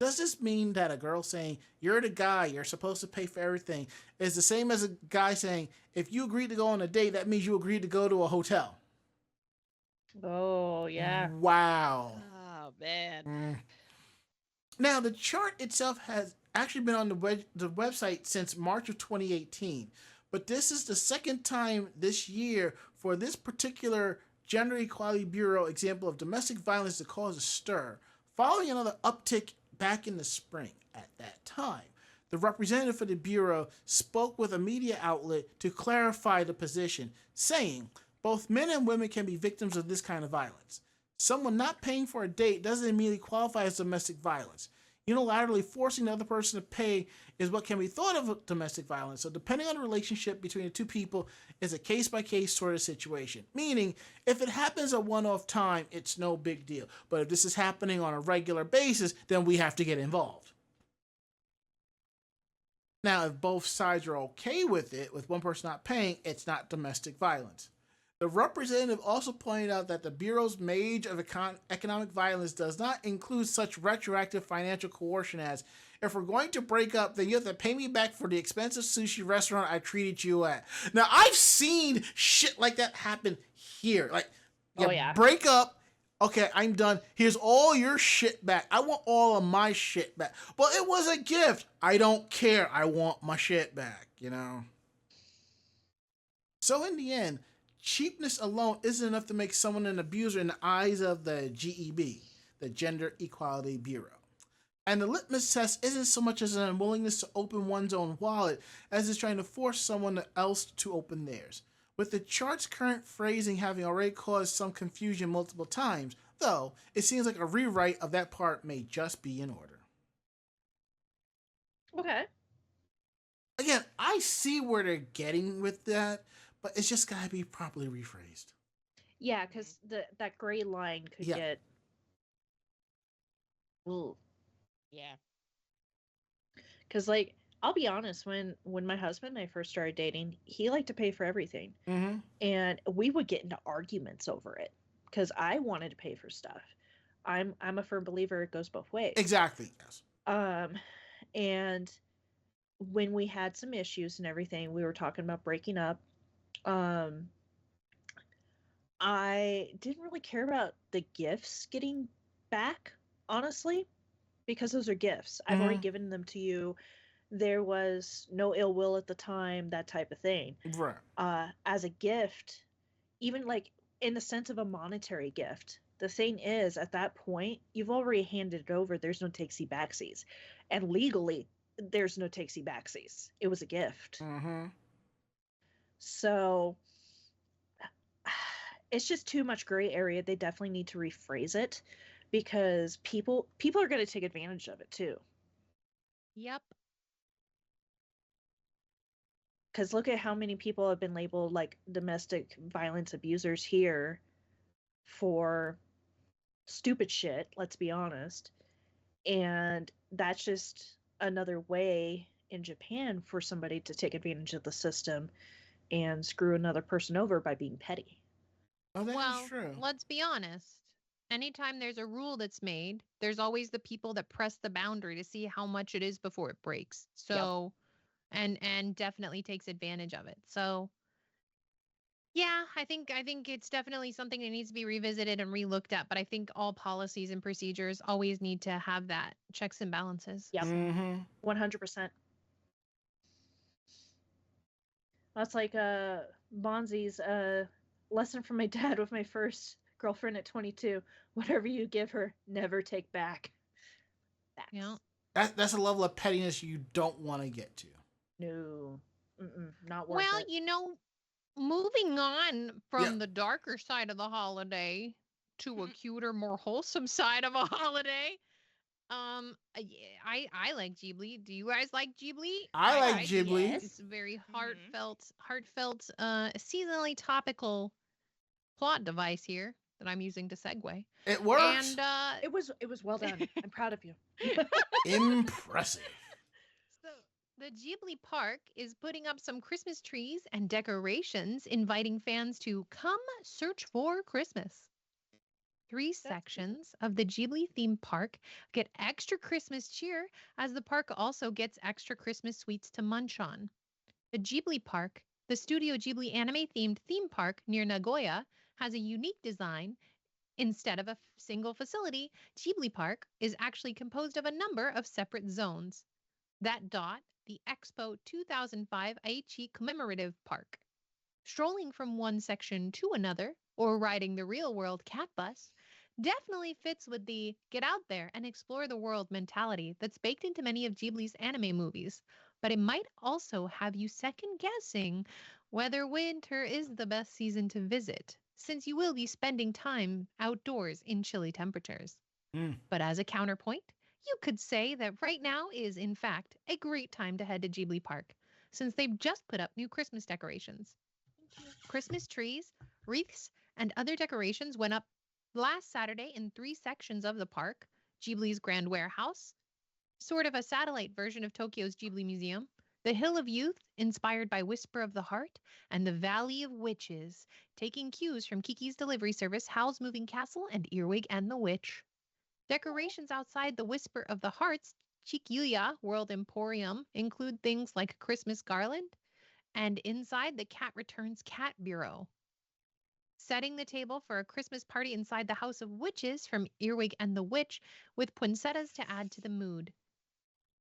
Does this mean that a girl saying, you're the guy, you're supposed to pay for everything, is the same as a guy saying, if you agreed to go on a date, that means you agreed to go to a hotel? Oh, yeah. Wow. Oh, man. Now, the chart itself has actually been on the website since March of 2018, but this is the second time this year for this particular Gender Equality Bureau example of domestic violence to cause a stir, following another uptick back in the spring. At that time, the representative for the Bureau spoke with a media outlet to clarify the position, saying, both men and women can be victims of this kind of violence. Someone not paying for a date doesn't immediately qualify as domestic violence. Unilaterally forcing the other person to pay is what can be thought of domestic violence. So depending on the relationship between the two people is a case-by-case sort of situation. Meaning, if it happens a one-off time, it's no big deal. But if this is happening on a regular basis, then we have to get involved. Now, if both sides are okay with it, with one person not paying, it's not domestic violence. The representative also pointed out that the Bureau's Mage of Economic Violence does not include such retroactive financial coercion as, if we're going to break up, then you have to pay me back for the expensive sushi restaurant I treated you at. Now, I've seen shit like that happen here. Like, break up. Okay, I'm done. Here's all your shit back. I want all of my shit back. Well, it was a gift. I don't care. I want my shit back, So in the end, cheapness alone isn't enough to make someone an abuser in the eyes of the GEB, the Gender Equality Bureau. And the litmus test isn't so much as an unwillingness to open one's own wallet as it's trying to force someone else to open theirs. With the chart's current phrasing having already caused some confusion multiple times, though, it seems like a rewrite of that part may just be in order. Okay. Again, I see where they're getting with that, but it's just gotta be properly rephrased. Yeah, because that gray line could get. Ooh. Yeah. Because, like, I'll be honest, when my husband and I first started dating, he liked to pay for everything. Mm-hmm. And we would get into arguments over it because I wanted to pay for stuff. I'm a firm believer it goes both ways. Exactly, yes. And when we had some issues and everything, we were talking about breaking up. I didn't really care about the gifts getting back, honestly, because those are gifts. I've already given them to you. There was no ill will at the time, that type of thing. Right. As a gift, even like in the sense of a monetary gift, the thing is, at that point, you've already handed it over. There's no takesy-backsies. And legally, there's no takesy-backsies. It was a gift. Mm-hmm. So it's just too much gray area. They definitely need to rephrase it because people are going to take advantage of it too. Yep. Because look at how many people have been labeled like domestic violence abusers here for stupid shit, let's be honest. And that's just another way in Japan for somebody to take advantage of the system and screw another person over by being petty. Oh, that's true. Let's be honest. Anytime there's a rule that's made, there's always the people that press the boundary to see how much it is before it breaks. So, and definitely takes advantage of it. So, yeah, I think it's definitely something that needs to be revisited and relooked at. But I think all policies and procedures always need to have that checks and balances. Yep. 100%. That's like Bonzi's lesson from my dad with my first girlfriend at 22. Whatever you give her, never take back. Yeah. That's a level of pettiness you don't want to get to. No. Not worth it. Well, moving on from the darker side of the holiday to a cuter, more wholesome side of a holiday. I like Ghibli. Do you guys like Ghibli? I like Ghibli. Yes. It's a very heartfelt, seasonally topical plot device here that I'm using to segue. It works. And it was well done. I'm proud of you. Impressive. So the Ghibli Park is putting up some Christmas trees and decorations, inviting fans to come search for Christmas. 3 sections of the Ghibli theme park get extra Christmas cheer, as the park also gets extra Christmas sweets to munch on. The Ghibli Park, the Studio Ghibli anime-themed theme park near Nagoya, has a unique design. Instead of a single facility, Ghibli Park is actually composed of a number of separate zones that dot the Expo 2005 Aichi Commemorative Park. Strolling from one section to another, or riding the real-world cat bus, definitely fits with the get out there and explore the world mentality that's baked into many of Ghibli's anime movies. But it might also have you second-guessing whether winter is the best season to visit, since you will be spending time outdoors in chilly temperatures. But as a counterpoint, You could say that right now is, in fact, a great time to head to Ghibli Park, since they've just put up new Christmas decorations. Christmas trees, wreaths, and other decorations went up last Saturday in 3 sections of the park: Ghibli's Grand Warehouse, sort of a satellite version of Tokyo's Ghibli Museum, the Hill of Youth, inspired by Whisper of the Heart, and the Valley of Witches, taking cues from Kiki's Delivery Service, Howl's Moving Castle, and Earwig and the Witch. Decorations outside the Whisper of the Heart's Chiquilla World Emporium include things like Christmas garland, and inside the Cat Returns Cat Bureau. Setting the table for a Christmas party inside the House of Witches from Earwig and the Witch, with poinsettias to add to the mood.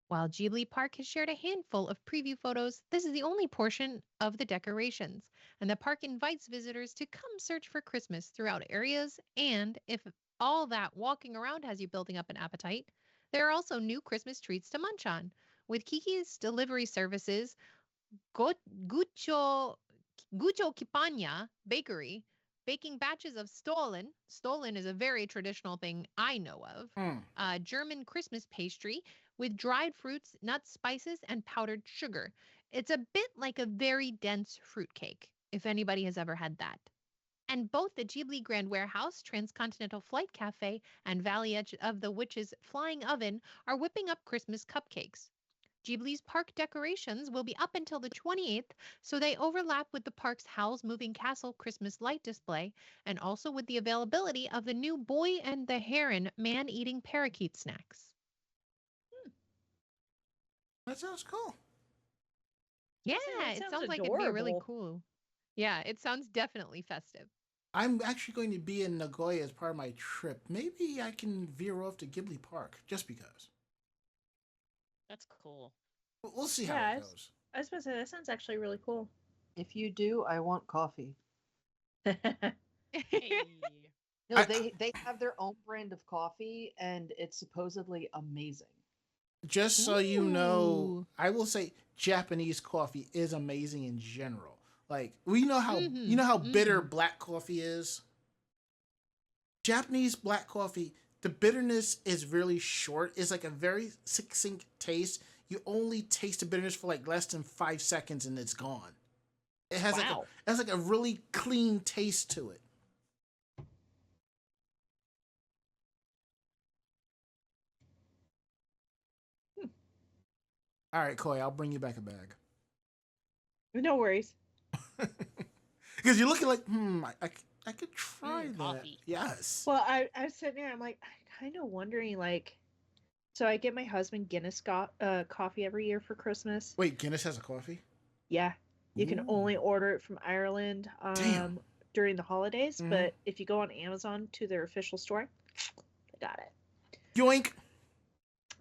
While Ghibli Park has shared a handful of preview photos, this is the only portion of the decorations, and the park invites visitors to come search for Christmas throughout areas, and if all that walking around has you building up an appetite, there are also new Christmas treats to munch on, with Kiki's Delivery Services Go- Gucho Kipanya Bakery baking batches of Stollen. Stollen is a very traditional thing I know of. German Christmas pastry with dried fruits, nuts, spices, and powdered sugar. It's a bit like a very dense fruitcake, if anybody has ever had that. And both the Ghibli Grand Warehouse, Transcontinental Flight Cafe, and Valley Edge of the Witch's Flying Oven are whipping up Christmas cupcakes. Ghibli's park decorations will be up until the 28th, so they overlap with the park's Howl's Moving Castle Christmas light display, and also with the availability of the new Boy and the Heron man-eating parakeet snacks. That sounds cool. Yeah, That it sounds sounds like it'd be really adorable. cool. Yeah, it sounds definitely festive. I'm actually going to be in Nagoya as part of my trip. Maybe I can veer off to Ghibli Park just because. That's cool. We'll see how Yeah, it goes. I was supposed to say, that sounds actually really cool. If you do, I want coffee. Hey. No, I- they have their own brand of coffee, and it's supposedly amazing. Just so you know, Ooh. I will say Japanese coffee is amazing in general. Like we know how Mhm, you know how bitter mhm. black coffee is. Japanese black coffee, the bitterness is really short. It's like a very succinct taste. You only taste the bitterness for like less than 5 seconds and it's gone. It has Wow. like a really clean taste to it. All right, Koi, I'll bring you back a bag. No worries. Because you're looking like, I could try that. Coffee. Yes. Well, I was sitting there, I'm like, I kind of wondering, like, so I get my husband Guinness coffee every year for Christmas. Wait, Guinness has a coffee? Yeah, you can Ooh. only order it from Ireland Damn. during the holidays, Mhm. but if you go on Amazon to their official store, they got it. Yoink.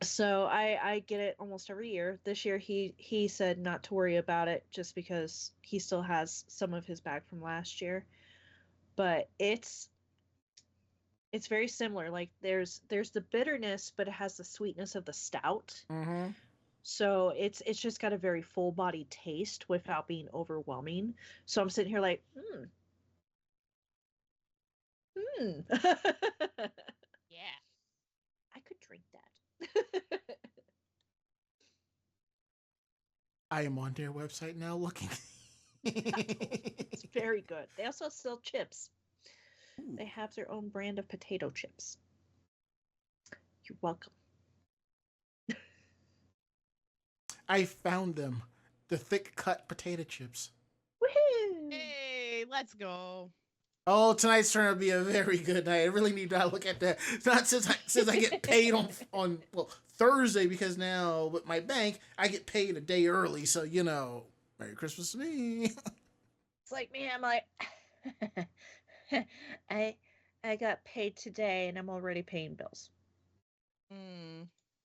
So I get it almost every year. This year he said not to worry about it just because he still has some of his bag from last year. But it's very similar. Like there's the bitterness, but it has the sweetness of the stout. Mm-hmm. So it's just got a very full body taste without being overwhelming. So I'm sitting here like, Yeah. I could drink that. I am on their website now looking. It's very good. They also sell chips. Ooh. They have their own brand of potato chips. You're welcome. I found them. The thick cut potato chips. Woohoo! Hey, let's go. Oh, tonight's turn to be a very good night. I really need to look at that. It's not since I get paid on Thursday, because now with my bank I get paid a day early. So Merry Christmas to me. It's like me. I'm like, I got paid today, and I'm already paying bills.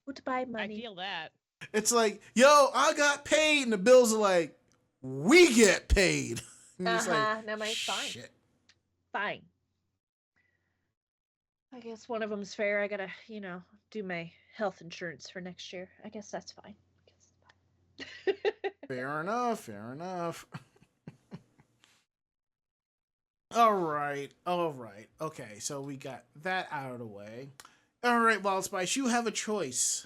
Goodbye, I money. feel that. It's like, yo, I got paid, and the bills are like, we get paid. And you're just like, No, mine's fine. shit. Fine. I guess one of them's fair. I gotta, do my health insurance for next year. I guess that's fine. Fair enough. Fair enough. All right. Okay, so we got that out of the way. All right, WildSpice, you have a choice: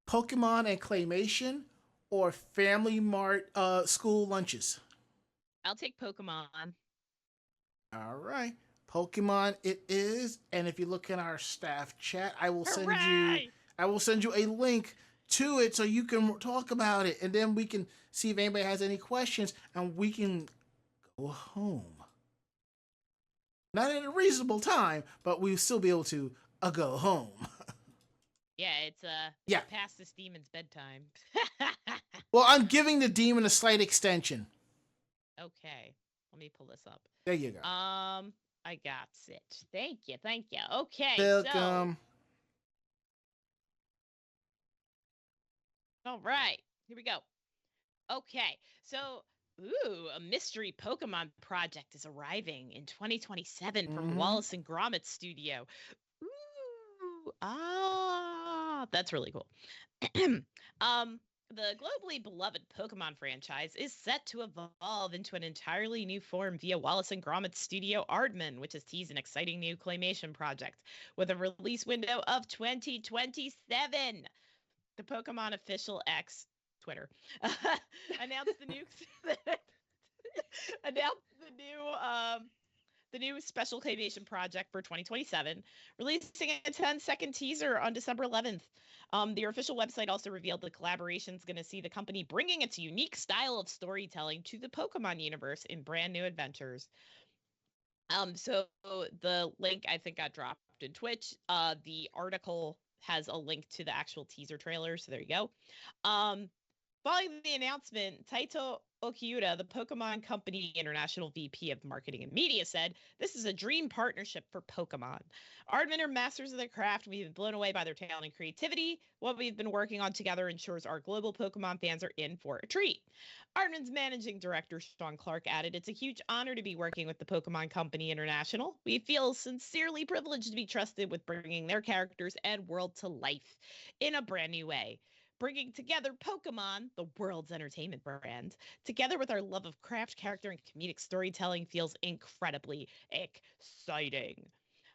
Pokemon and Claymation, or Family Mart school lunches. I'll take Pokemon. All right, Pokemon it is. And if you look in our staff chat, I will send you. Hooray! I will send you a link to it so you can talk about it, and then we can see if anybody has any questions, and we can go home. Not at a reasonable time, but we'll still be able to go home. Yeah, it's Yeah. past this demon's bedtime. Well, I'm giving the demon a slight extension. Okay, let me pull this up. There you go. I got it. Thank you. Okay, Welcome. All right, here we go. Okay, so a mystery Pokemon project is arriving in 2027 from Mhm. Wallace and Gromit Studio. That's really cool. The globally beloved Pokemon franchise is set to evolve into an entirely new form via Wallace and Gromit Studio Aardman, which has teased an exciting new claymation project with a release window of 2027. The Pokemon official X Twitter announced the new special claymation project for 2027, releasing a 10-second teaser on December 11th. Their official website also revealed the collaboration is going to see the company bringing its unique style of storytelling to the Pokemon universe in brand new adventures. So the link I think got dropped in Twitch. The article has a link to the actual teaser trailer, so there you go. Following the announcement, Taito Okiura, the Pokemon Company International VP of Marketing and Media, said, "This is a dream partnership for Pokemon. Aardman are masters of their craft. We've been blown away by their talent and creativity. What we've been working on together ensures our global Pokemon fans are in for a treat." Aardman's managing director, Sean Clark, added, "It's a huge honor to be working with the Pokemon Company International. We feel sincerely privileged to be trusted with bringing their characters and world to life in a brand new way. Bringing together Pokemon, the world's entertainment brand, together with our love of craft, character, and comedic storytelling feels incredibly exciting."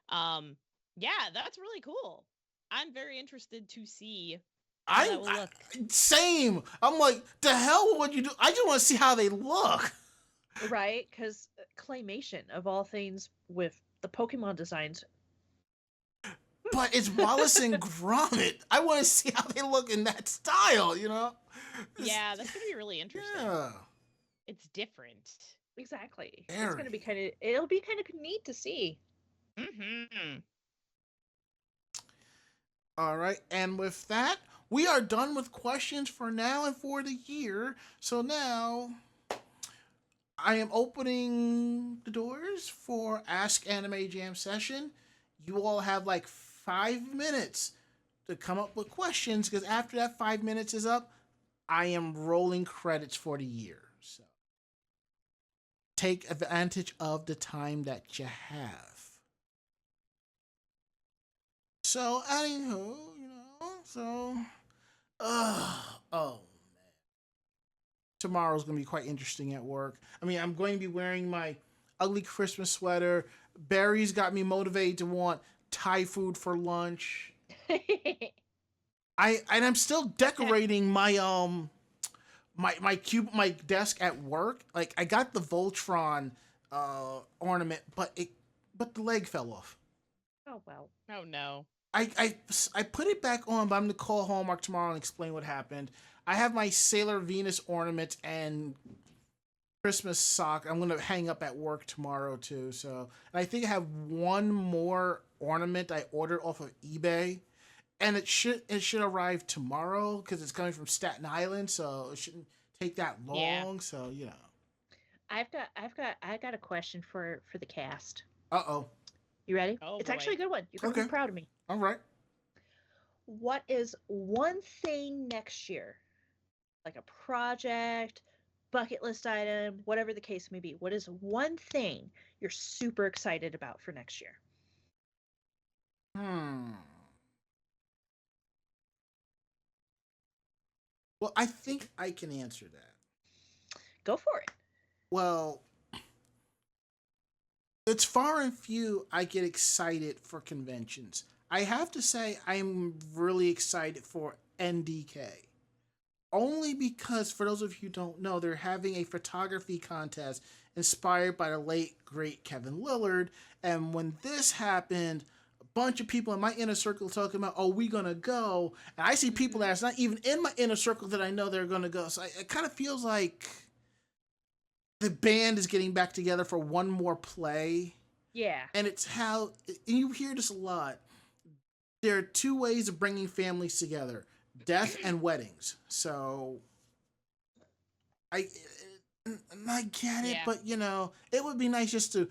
Yeah, that's really cool. I'm very interested to see how that will look. Same. I'm like, the hell would you do? I just want to see how they look. Right? Because claymation, of all things, with the Pokemon designs. But it's Wallace and Gromit. I want to see how they look in that style, you know? Yeah, that's going to be really interesting. Yeah. It's different. Exactly. It's Very. going to be it'll be kind of neat to see. Mm-hmm. All right. And with that, we are done with questions for now and for the year. So now I am opening the doors for Ask Anime Jam session. You all have like 5 minutes to come up with questions, because after that 5 minutes is up, I am rolling credits for the year. So take advantage of the time that you have. So, anywho, oh man. Tomorrow's going to be quite interesting at work. I mean, I'm going to be wearing my ugly Christmas sweater. Barry's got me motivated to want Thai food for lunch. I'm still decorating my my desk at work. Like, I got the Voltron ornament, but the leg fell off. Oh, well. Oh, no. I put it back on, but I'm going to call Hallmark tomorrow and explain what happened. I have my Sailor Venus ornament and Christmas sock I'm going to hang up at work tomorrow too. So, and I think I have one more ornament I ordered off of eBay, and it should arrive tomorrow because it's coming from Staten Island, so it shouldn't take that long. Yeah. So, you know. I got a question for the cast. Uh-oh. You ready? Oh, it's boy. actually a good one. You're going to Okay. be proud of me. All right. What is one thing next year? Like a project, bucket list item, whatever the case may be. What is one thing you're super excited about for next year? Well, I think I can answer that. Go for it. Well, it's far and few I get excited for conventions. I have to say I'm really excited for NDK. Only because, for those of you who don't know, they're having a photography contest inspired by the late, great Kevin Lillard. And when this happened, a bunch of people in my inner circle talking about, oh, we gonna go. And I see people that's not even in my inner circle that I know they're gonna go. So it kind of feels like the band is getting back together for one more play. Yeah. And it's how, and you hear this a lot, there are two ways of bringing families together: death and weddings. So I get it, Yeah. but it would be nice just to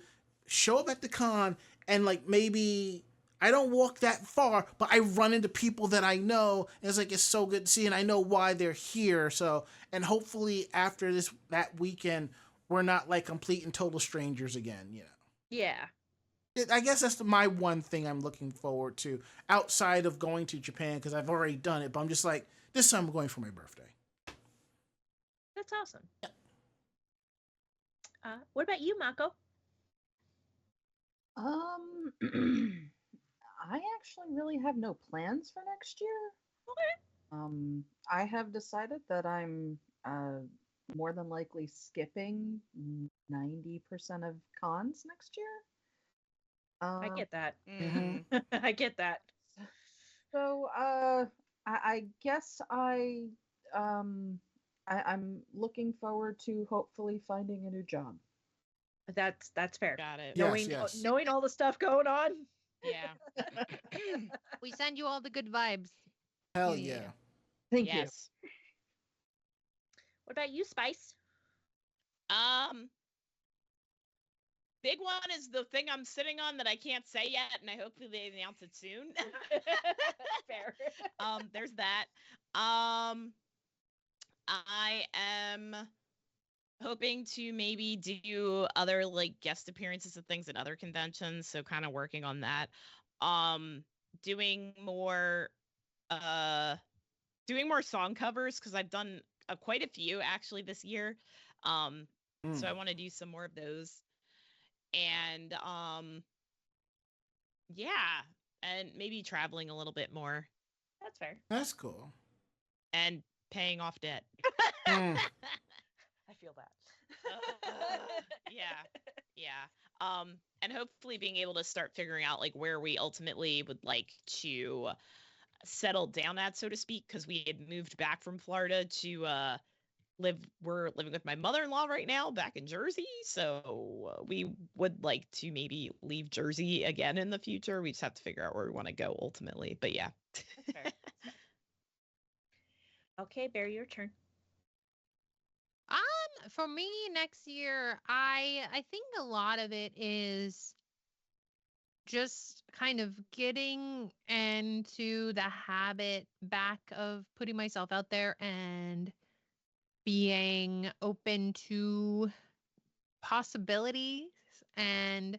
show up at the con and like maybe I don't walk that far, but I run into people that I know, and it's like it's so good to see, and I know why they're here. So, and hopefully after that weekend, we're not like complete and total strangers again. Yeah. I guess that's my one thing I'm looking forward to outside of going to Japan, because I've already done it. But I'm just like, this time I'm going for my birthday. That's awesome. What about you, Mako? I actually really have no plans for next year. Okay. I have decided that I'm more than likely skipping 90% of cons next year. I get that. Mhm. I get that. So I guess I'm looking forward to hopefully finding a new job. That's fair. Got it. Yes, yes. Knowing all the stuff going on. Yeah. We send you all the good vibes. Hell Yeah. yeah. Thank you. Yes. What about you, Spice? Big one is the thing I'm sitting on that I can't say yet, and I hopefully they announce it soon. Fair. There's that. I am hoping to maybe do other like guest appearances and things at other conventions, so kind of working on that. Doing more song covers, because I've done quite a few actually this year. So I want to do some more of those. And yeah, and maybe traveling a little bit more That's fair. That's cool. and paying off debt. Mm. I feel that. Yeah. And hopefully being able to start figuring out like where we ultimately would like to settle down at, so to speak, because we had moved back from Florida to we're living with my mother-in-law right now back in Jersey, so we would like to maybe leave Jersey again in the future. We just have to figure out where we want to go ultimately, but yeah. That's fair. Okay, Barry, your turn. For me next year, I think a lot of it is just kind of getting into the habit back of putting myself out there and being open to possibilities. And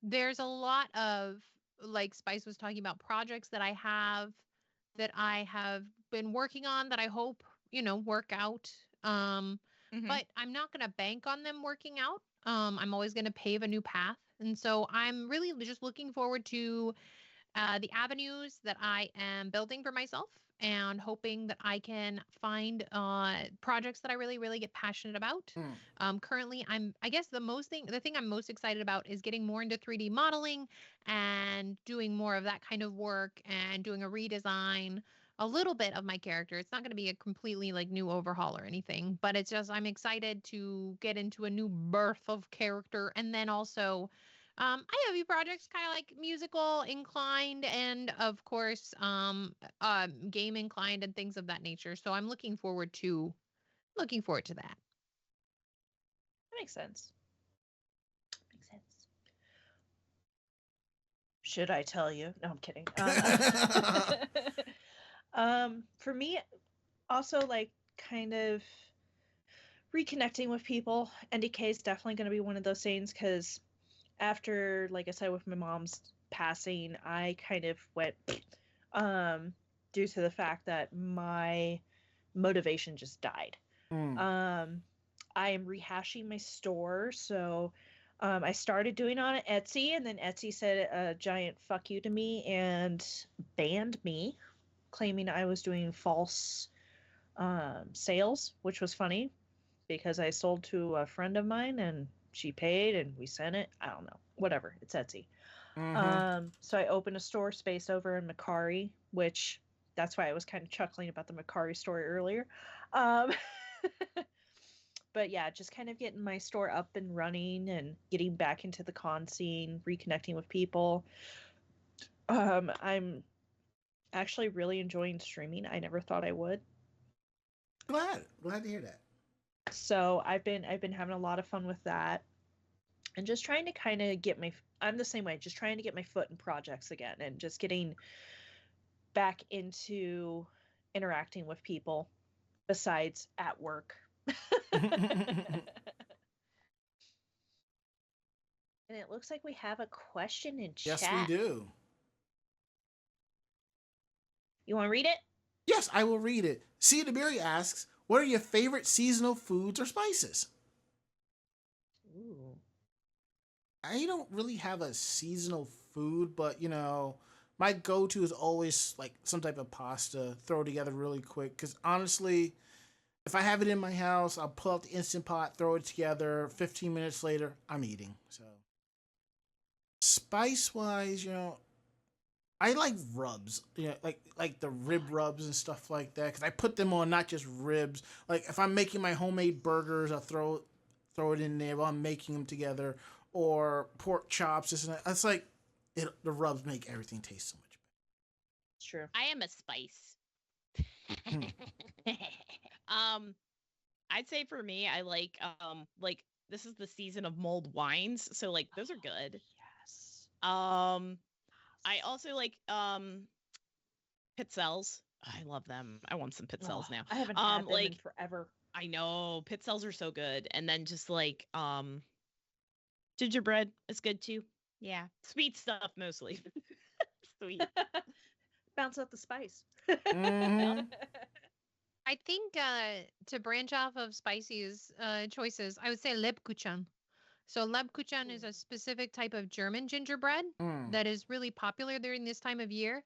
there's a lot of, like Spice was talking about, projects that I have been working on that I hope, work out. Mhm. But I'm not going to bank on them working out. I'm always going to pave a new path. And so I'm really just looking forward to the avenues that I am building for myself, and hoping that I can find projects that I really, really get passionate about. Currently, I guess the thing I'm most excited about is getting more into 3D modeling and doing more of that kind of work, and doing a redesign a little bit of my character. It's not going to be a completely like new overhaul or anything, but it's just I'm excited to get into a new birth of character. And then also I have a few projects kind of like musical inclined, and of course game inclined and things of that nature. So I'm looking forward to that. That makes sense. Makes sense. Should I tell you? No, I'm kidding. For me, also like kind of reconnecting with people. NDK is definitely going to be one of those things, because after, like I said, with my mom's passing, I kind of went due to the fact that my motivation just died. I am rehashing my store, so I started doing on Etsy, and then Etsy said a giant fuck you to me and banned me, claiming I was doing false sales, which was funny because I sold to a friend of mine and she paid and we sent it. I don't know. Whatever. It's Etsy. So I opened a store space over in Macari, which that's why I was kind of chuckling about the Macari story earlier. Um, but yeah, just kind of getting my store up and running and getting back into the con scene, reconnecting with people. I'm actually really enjoying streaming. I never thought I would. Glad to hear that. So I've been having a lot of fun with that, and just trying to kind of get my. I'm the same way, just trying to get my foot in projects again, and just getting back into interacting with people besides at work. And it looks like we have a question in chat. Yes, we do. You want to read it? Yes, I will read it. Cia DeBerry asks, what are your favorite seasonal foods or spices? Ooh. I don't really have a seasonal food, but my go-to is always like some type of pasta, throw it together really quick. Because honestly, if I have it in my house, I'll pull out the Instant Pot, throw it together. 15 minutes later, I'm eating. So, spice-wise, I like rubs, like the rib rubs and stuff like that, because I put them on not just ribs. Like if I'm making my homemade burgers, I'll throw it in there while I'm making them together, or pork chops. This and that. It's like the rubs make everything taste so much better. It's true. I am a spice. I'd say for me, I like this is the season of mulled wines, so like those are good. Yes. I also like pizzelles. I love them. I want some pizzelles now. I haven't had them in forever. I know pizzelles are so good, and then just like gingerbread is good too. Yeah, sweet stuff mostly. Sweet. Bounce out the spice. Mhm. I think to branch off of Spicy's choices, I would say Lebkuchen. So Lebkuchen is a specific type of German gingerbread that is really popular during this time of year,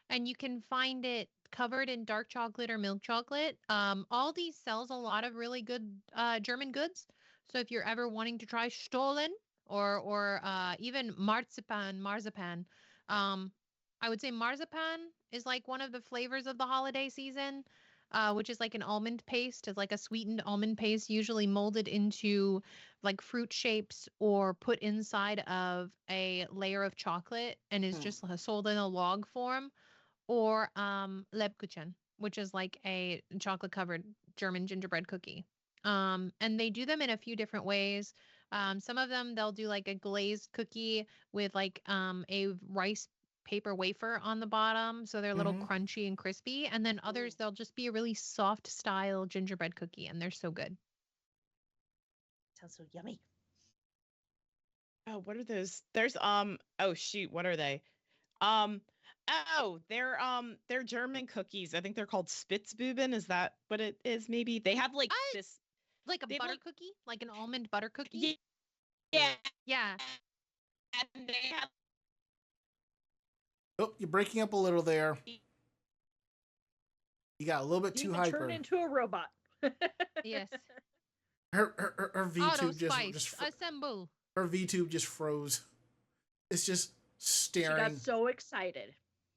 and you can find it covered in dark chocolate or milk chocolate. Aldi sells a lot of really good German goods. So if you're ever wanting to try Stollen or even marzipan, I would say marzipan is like one of the flavors of the holiday season. Which is like an almond paste. It's like a sweetened almond paste, usually molded into like fruit shapes or put inside of a layer of chocolate and is just sold in a log form. Or Lebkuchen, which is like a chocolate covered German gingerbread cookie. And they do them in a few different ways. Some of them they'll do like a glazed cookie with like a rice paper wafer on the bottom, so they're a little crunchy and crispy. And then others they'll just be a really soft style gingerbread cookie, and they're so good. Sounds so yummy. Oh, what are those? There's oh shoot, what are they? Oh, they're German cookies. I think they're called Spitzbuben. Is that what it is? Maybe they have like this like a butter cookie, like an almond butter cookie. Yeah. Yeah. And they have. Oh, you're breaking up a little there. You got a little bit too hyper. Turn into a robot. Yes. Her VTube just assemble. Her VTube just froze. It's just staring. She got so excited.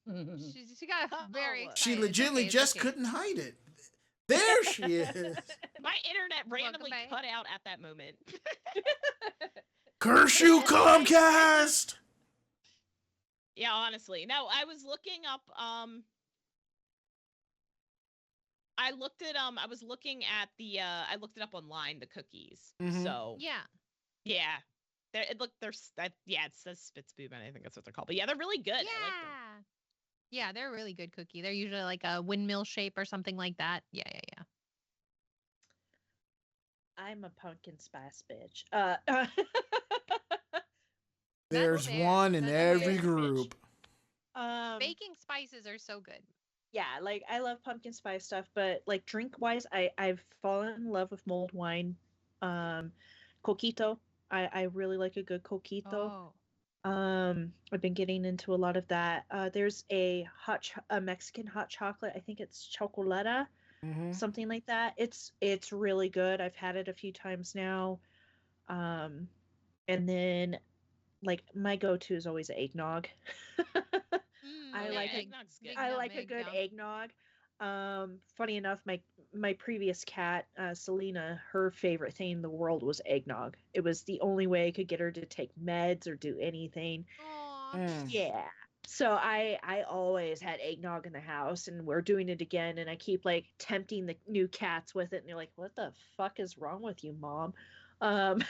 She got very excited. She legitimately just couldn't hide it. There she is. My internet randomly cut out at that moment. Curse you, Comcast! Yeah, honestly. No, I was looking up I looked at I was looking at the I looked it up online, the cookies. So yeah. It says Spitzbuben, I think that's what they're called. But yeah, they're really good. Yeah. I like them. Yeah, they're a really good cookie. They're usually like a windmill shape or something like that. Yeah. I'm a pumpkin spice bitch. There's one in every group. Baking spices are so good. Yeah, like I love pumpkin spice stuff, but like drink wise, I've fallen in love with mulled wine. Coquito. I really like a good coquito. Oh. I've been getting into a lot of that. There's a a Mexican hot chocolate. I think it's chocolata, Mm-hmm. something like that. It's really good. I've had it a few times now. Um, and then like my go-to is always eggnog. I Yeah, like a eggnog's good. I like a Nutmeg, good yeah. eggnog. Funny enough, my previous cat, Selena, her favorite thing in the world was eggnog. It was the only way I could get her to take meds or do anything. Aw. Mm. Yeah. So I always had eggnog in the house, and we're doing it again, and I keep like tempting the new cats with it, and they're like, "What the fuck is wrong with you, mom?" Um,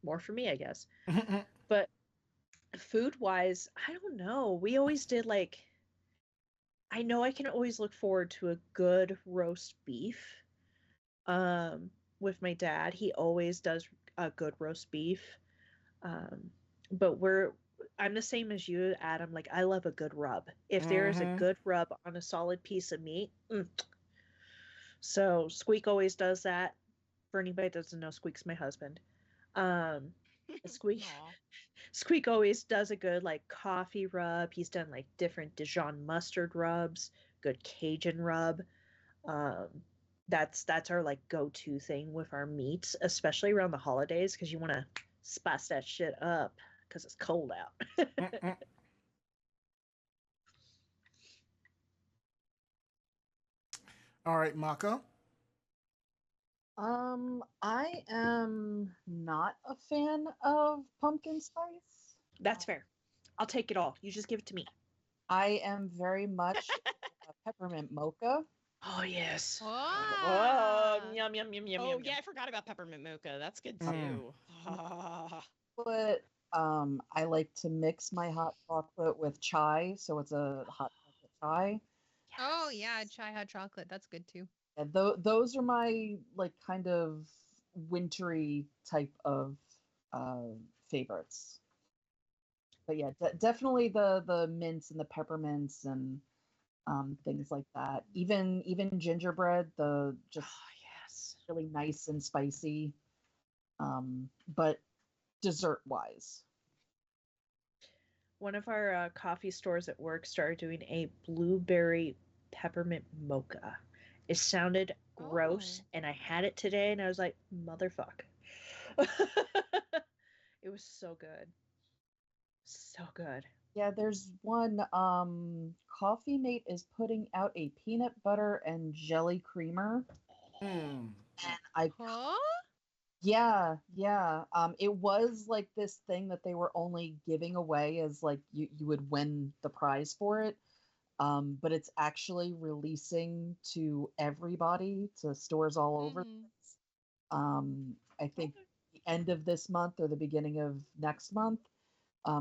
more for me, I guess. But food wise, I don't know. We always did like I know I can always look forward to a good roast beef. With my dad, he always does a good roast beef. Um, but I'm the same as you, Adam. Like I love a good rub. If there is a Mm-hmm. good rub on a solid piece of meat, so Squeak always does that. For anybody that doesn't know, Squeak's my husband. Um, Squeak Aw. Squeak always does a good like coffee rub. He's done like different Dijon mustard rubs, good Cajun rub. Um, that's our like go-to thing with our meats, especially around the holidays, because you want to spice that shit up because it's cold out. Mm-mm. All right, Mako. I am not a fan of pumpkin spice. That's fair. I'll take it all. You just give it to me. I am very much a peppermint mocha. Oh yes. Ah. Yum yum yum yum Oh yum. yeah, I forgot about peppermint mocha. That's good Mm. too. Ah. But I like to mix my hot chocolate with chai, so it's a hot chocolate chai. Oh yeah, chai hot chocolate. That's good too. Yeah, those are my like kind of wintry type of uh, favorites. But yeah, definitely the mints and the peppermints and things like that. Even gingerbread, the just Oh yes. really nice and spicy. But dessert wise, One of our coffee stores at work started doing a blueberry peppermint mocha. It sounded gross, Oh. and I had it today, and I was like, motherfuck. It was so good. So good. yeah. There's one. Coffee Mate is putting out a peanut butter and jelly creamer, Mm. and I Huh? yeah. It was like this thing that they were only giving away as like you would win the prize for it. But it's actually releasing to everybody, to stores all over. Mhm. I think the end of this month or the beginning of next month.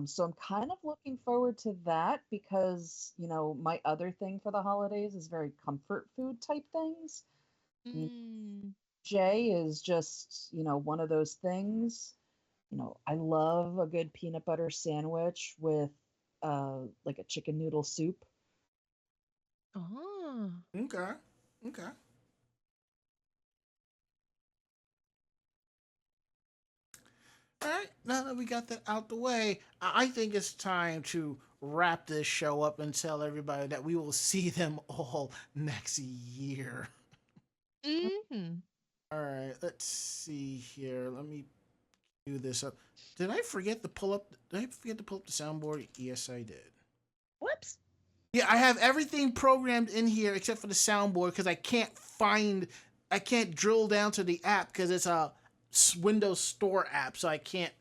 So I'm kind of looking forward to that because, my other thing for the holidays is very comfort food type things. You Mm. Jay is just, one of those things. I love a good peanut butter sandwich with like a chicken noodle soup. Oh. Okay. Okay. All right. Now that we got that out the way, I think it's time to wrap this show up and tell everybody that we will see them all next year. Mhm. All right. Let's see here. Let me do this up. Did I forget to pull up? Did I forget to pull up the soundboard? Yes, I did. Whoops. Yeah, I have everything programmed in here except for the soundboard because I can't drill down to the app because it's a Windows Store app, so I can't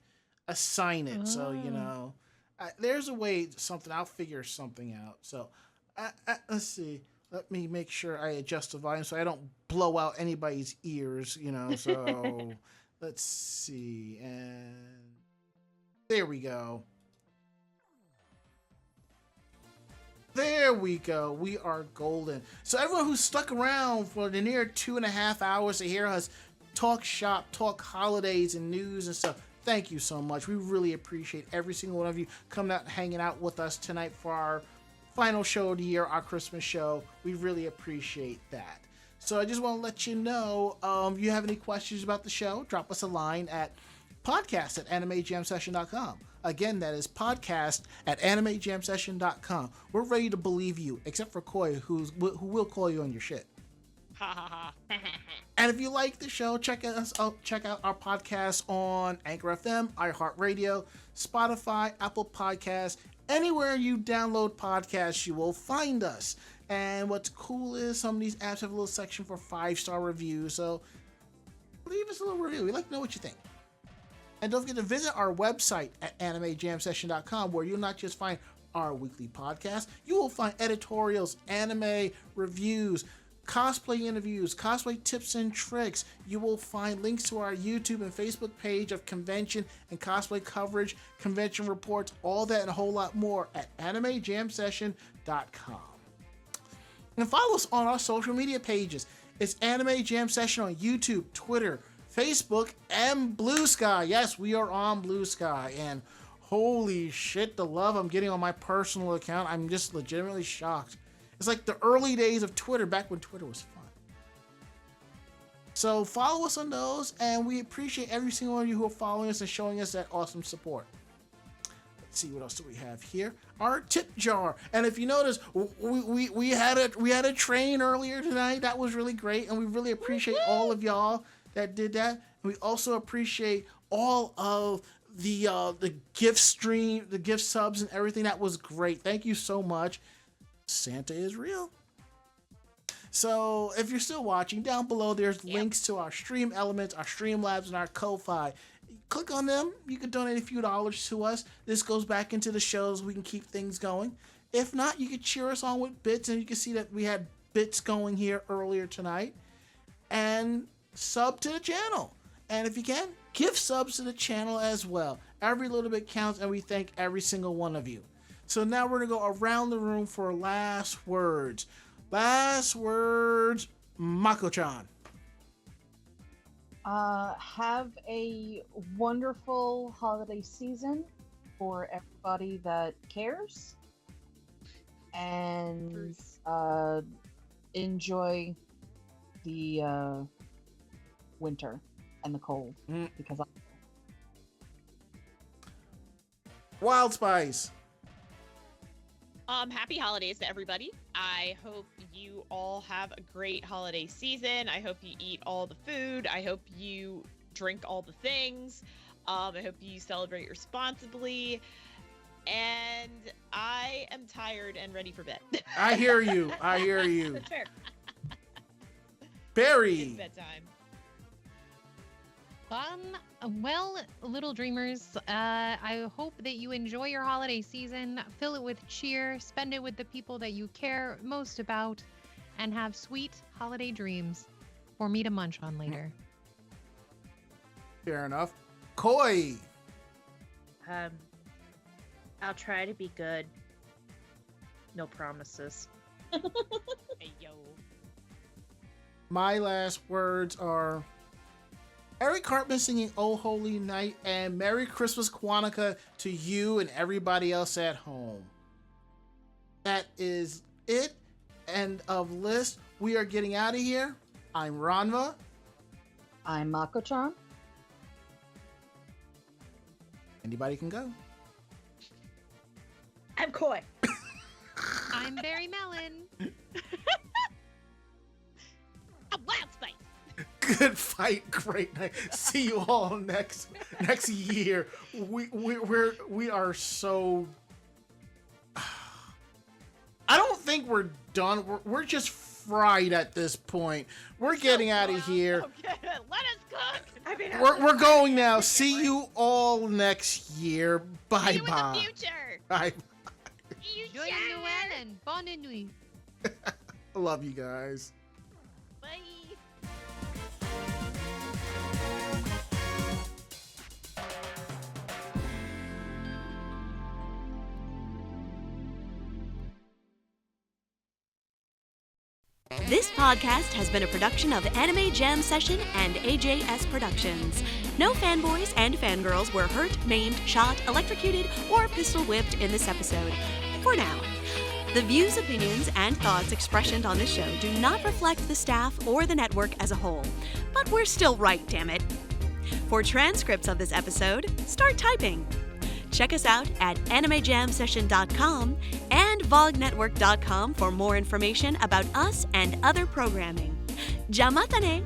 assign it. So Oh. there's a way, something I'll figure something out. So let's see. Let me make sure I adjust the volume so I don't blow out anybody's ears. So let's see, and there we go. There we go. We are golden. So everyone who's stuck around for the near 2.5 hours to hear us talk shop, talk holidays and news and stuff, thank you so much. We really appreciate every single one of you coming out and hanging out with us tonight for our final show of the year, our Christmas show. We really appreciate that. So I just want to let you know, if you have any questions about the show, drop us a line at podcast at animejamsession.com. Again, that is podcast at animejamsession.com. We're ready to believe you, except for Koi, who will call you on your shit. Ha ha ha. And if you like the show, check out our podcast on Anchor FM, iHeartRadio, Spotify, Apple Podcasts. Anywhere you download podcasts, you will find us. And what's cool is some of these apps have a little section for 5-star reviews. So leave us a little review. We'd like to know what you think. And don't forget to visit our website at animejamsession.com, where you'll not just find our weekly podcast, you will find editorials, anime reviews, cosplay interviews, cosplay tips and tricks. You will find links to our YouTube and Facebook page of convention and cosplay coverage, convention reports, all that and a whole lot more at animejamsession.com. And follow us on our social media pages. It's Anime Jam Session on YouTube, Twitter, Facebook, and Blue Sky. Yes, we are on Blue Sky. And holy shit, the love I'm getting on my personal account. I'm just legitimately shocked. It's like the early days of Twitter, back when Twitter was fun. So follow us on those, and we appreciate every single one of you who are following us and showing us that awesome support. Let's see, what else do we have here? Our tip jar. And if you notice, we had a train earlier tonight. That was really great, and we really appreciate all of y'all that did that. And we also appreciate all of the gift stream, the gift subs, and everything. That was great. Thank you so much. Santa is real. So if you're still watching, down below there's links to our stream elements, our Streamlabs, and our Ko-Fi. Click on them. You can donate a few dollars to us. This goes back into the shows. We can keep things going. If not, you can cheer us on with bits, and you can see that we had bits going here earlier tonight. And sub to the channel. And if you can, give subs to the channel as well. Every little bit counts, and we thank every single one of you. So now we're going to go around the room for last words. Last words, Mako-chan. Have a wonderful holiday season for everybody that cares. And enjoy the winter and the cold. Because WildSpice. Happy holidays to everybody. I hope you all have a great holiday season. I hope you eat all the food. I hope you drink all the things. I hope you celebrate responsibly. And I am tired and ready for bed. I hear you. I hear you. That's fair. Barry. It's bedtime. Well, little dreamers, I hope that you enjoy your holiday season, fill it with cheer, spend it with the people that you care most about, and have sweet holiday dreams for me to munch on later. Fair enough. Koi. I'll try to be good. No promises. Hey, yo. My last words are Eric Cartman singing Oh Holy Night, and Merry Christmas Kwanzaa to you and everybody else at home. That is it. End of list. We are getting out of here. I'm Ranma. I'm Mako-chan. Anybody can go. I'm Koi. I'm BerryMelon. A WildSpice. Good fight, great night. See you all next year. We are so. I don't think we're done. We're just fried at this point. We're getting out of here. Okay, let us cook. I've been We're going now. See you all next year. Bye See you in the bye. future. Bye. Joyeux Noël and bonne nuit. I love you guys. Bye. This podcast has been a production of Anime Jam Session and AJS Productions. No fanboys and fangirls were hurt, maimed, shot, electrocuted, or pistol whipped in this episode. For now. The views, opinions, and thoughts expressed on this show do not reflect the staff or the network as a whole. But we're still right, damn it. For transcripts of this episode, start typing. Check us out at animejamsession.com and vognetwork.com for more information about us and other programming. Ja mata ne!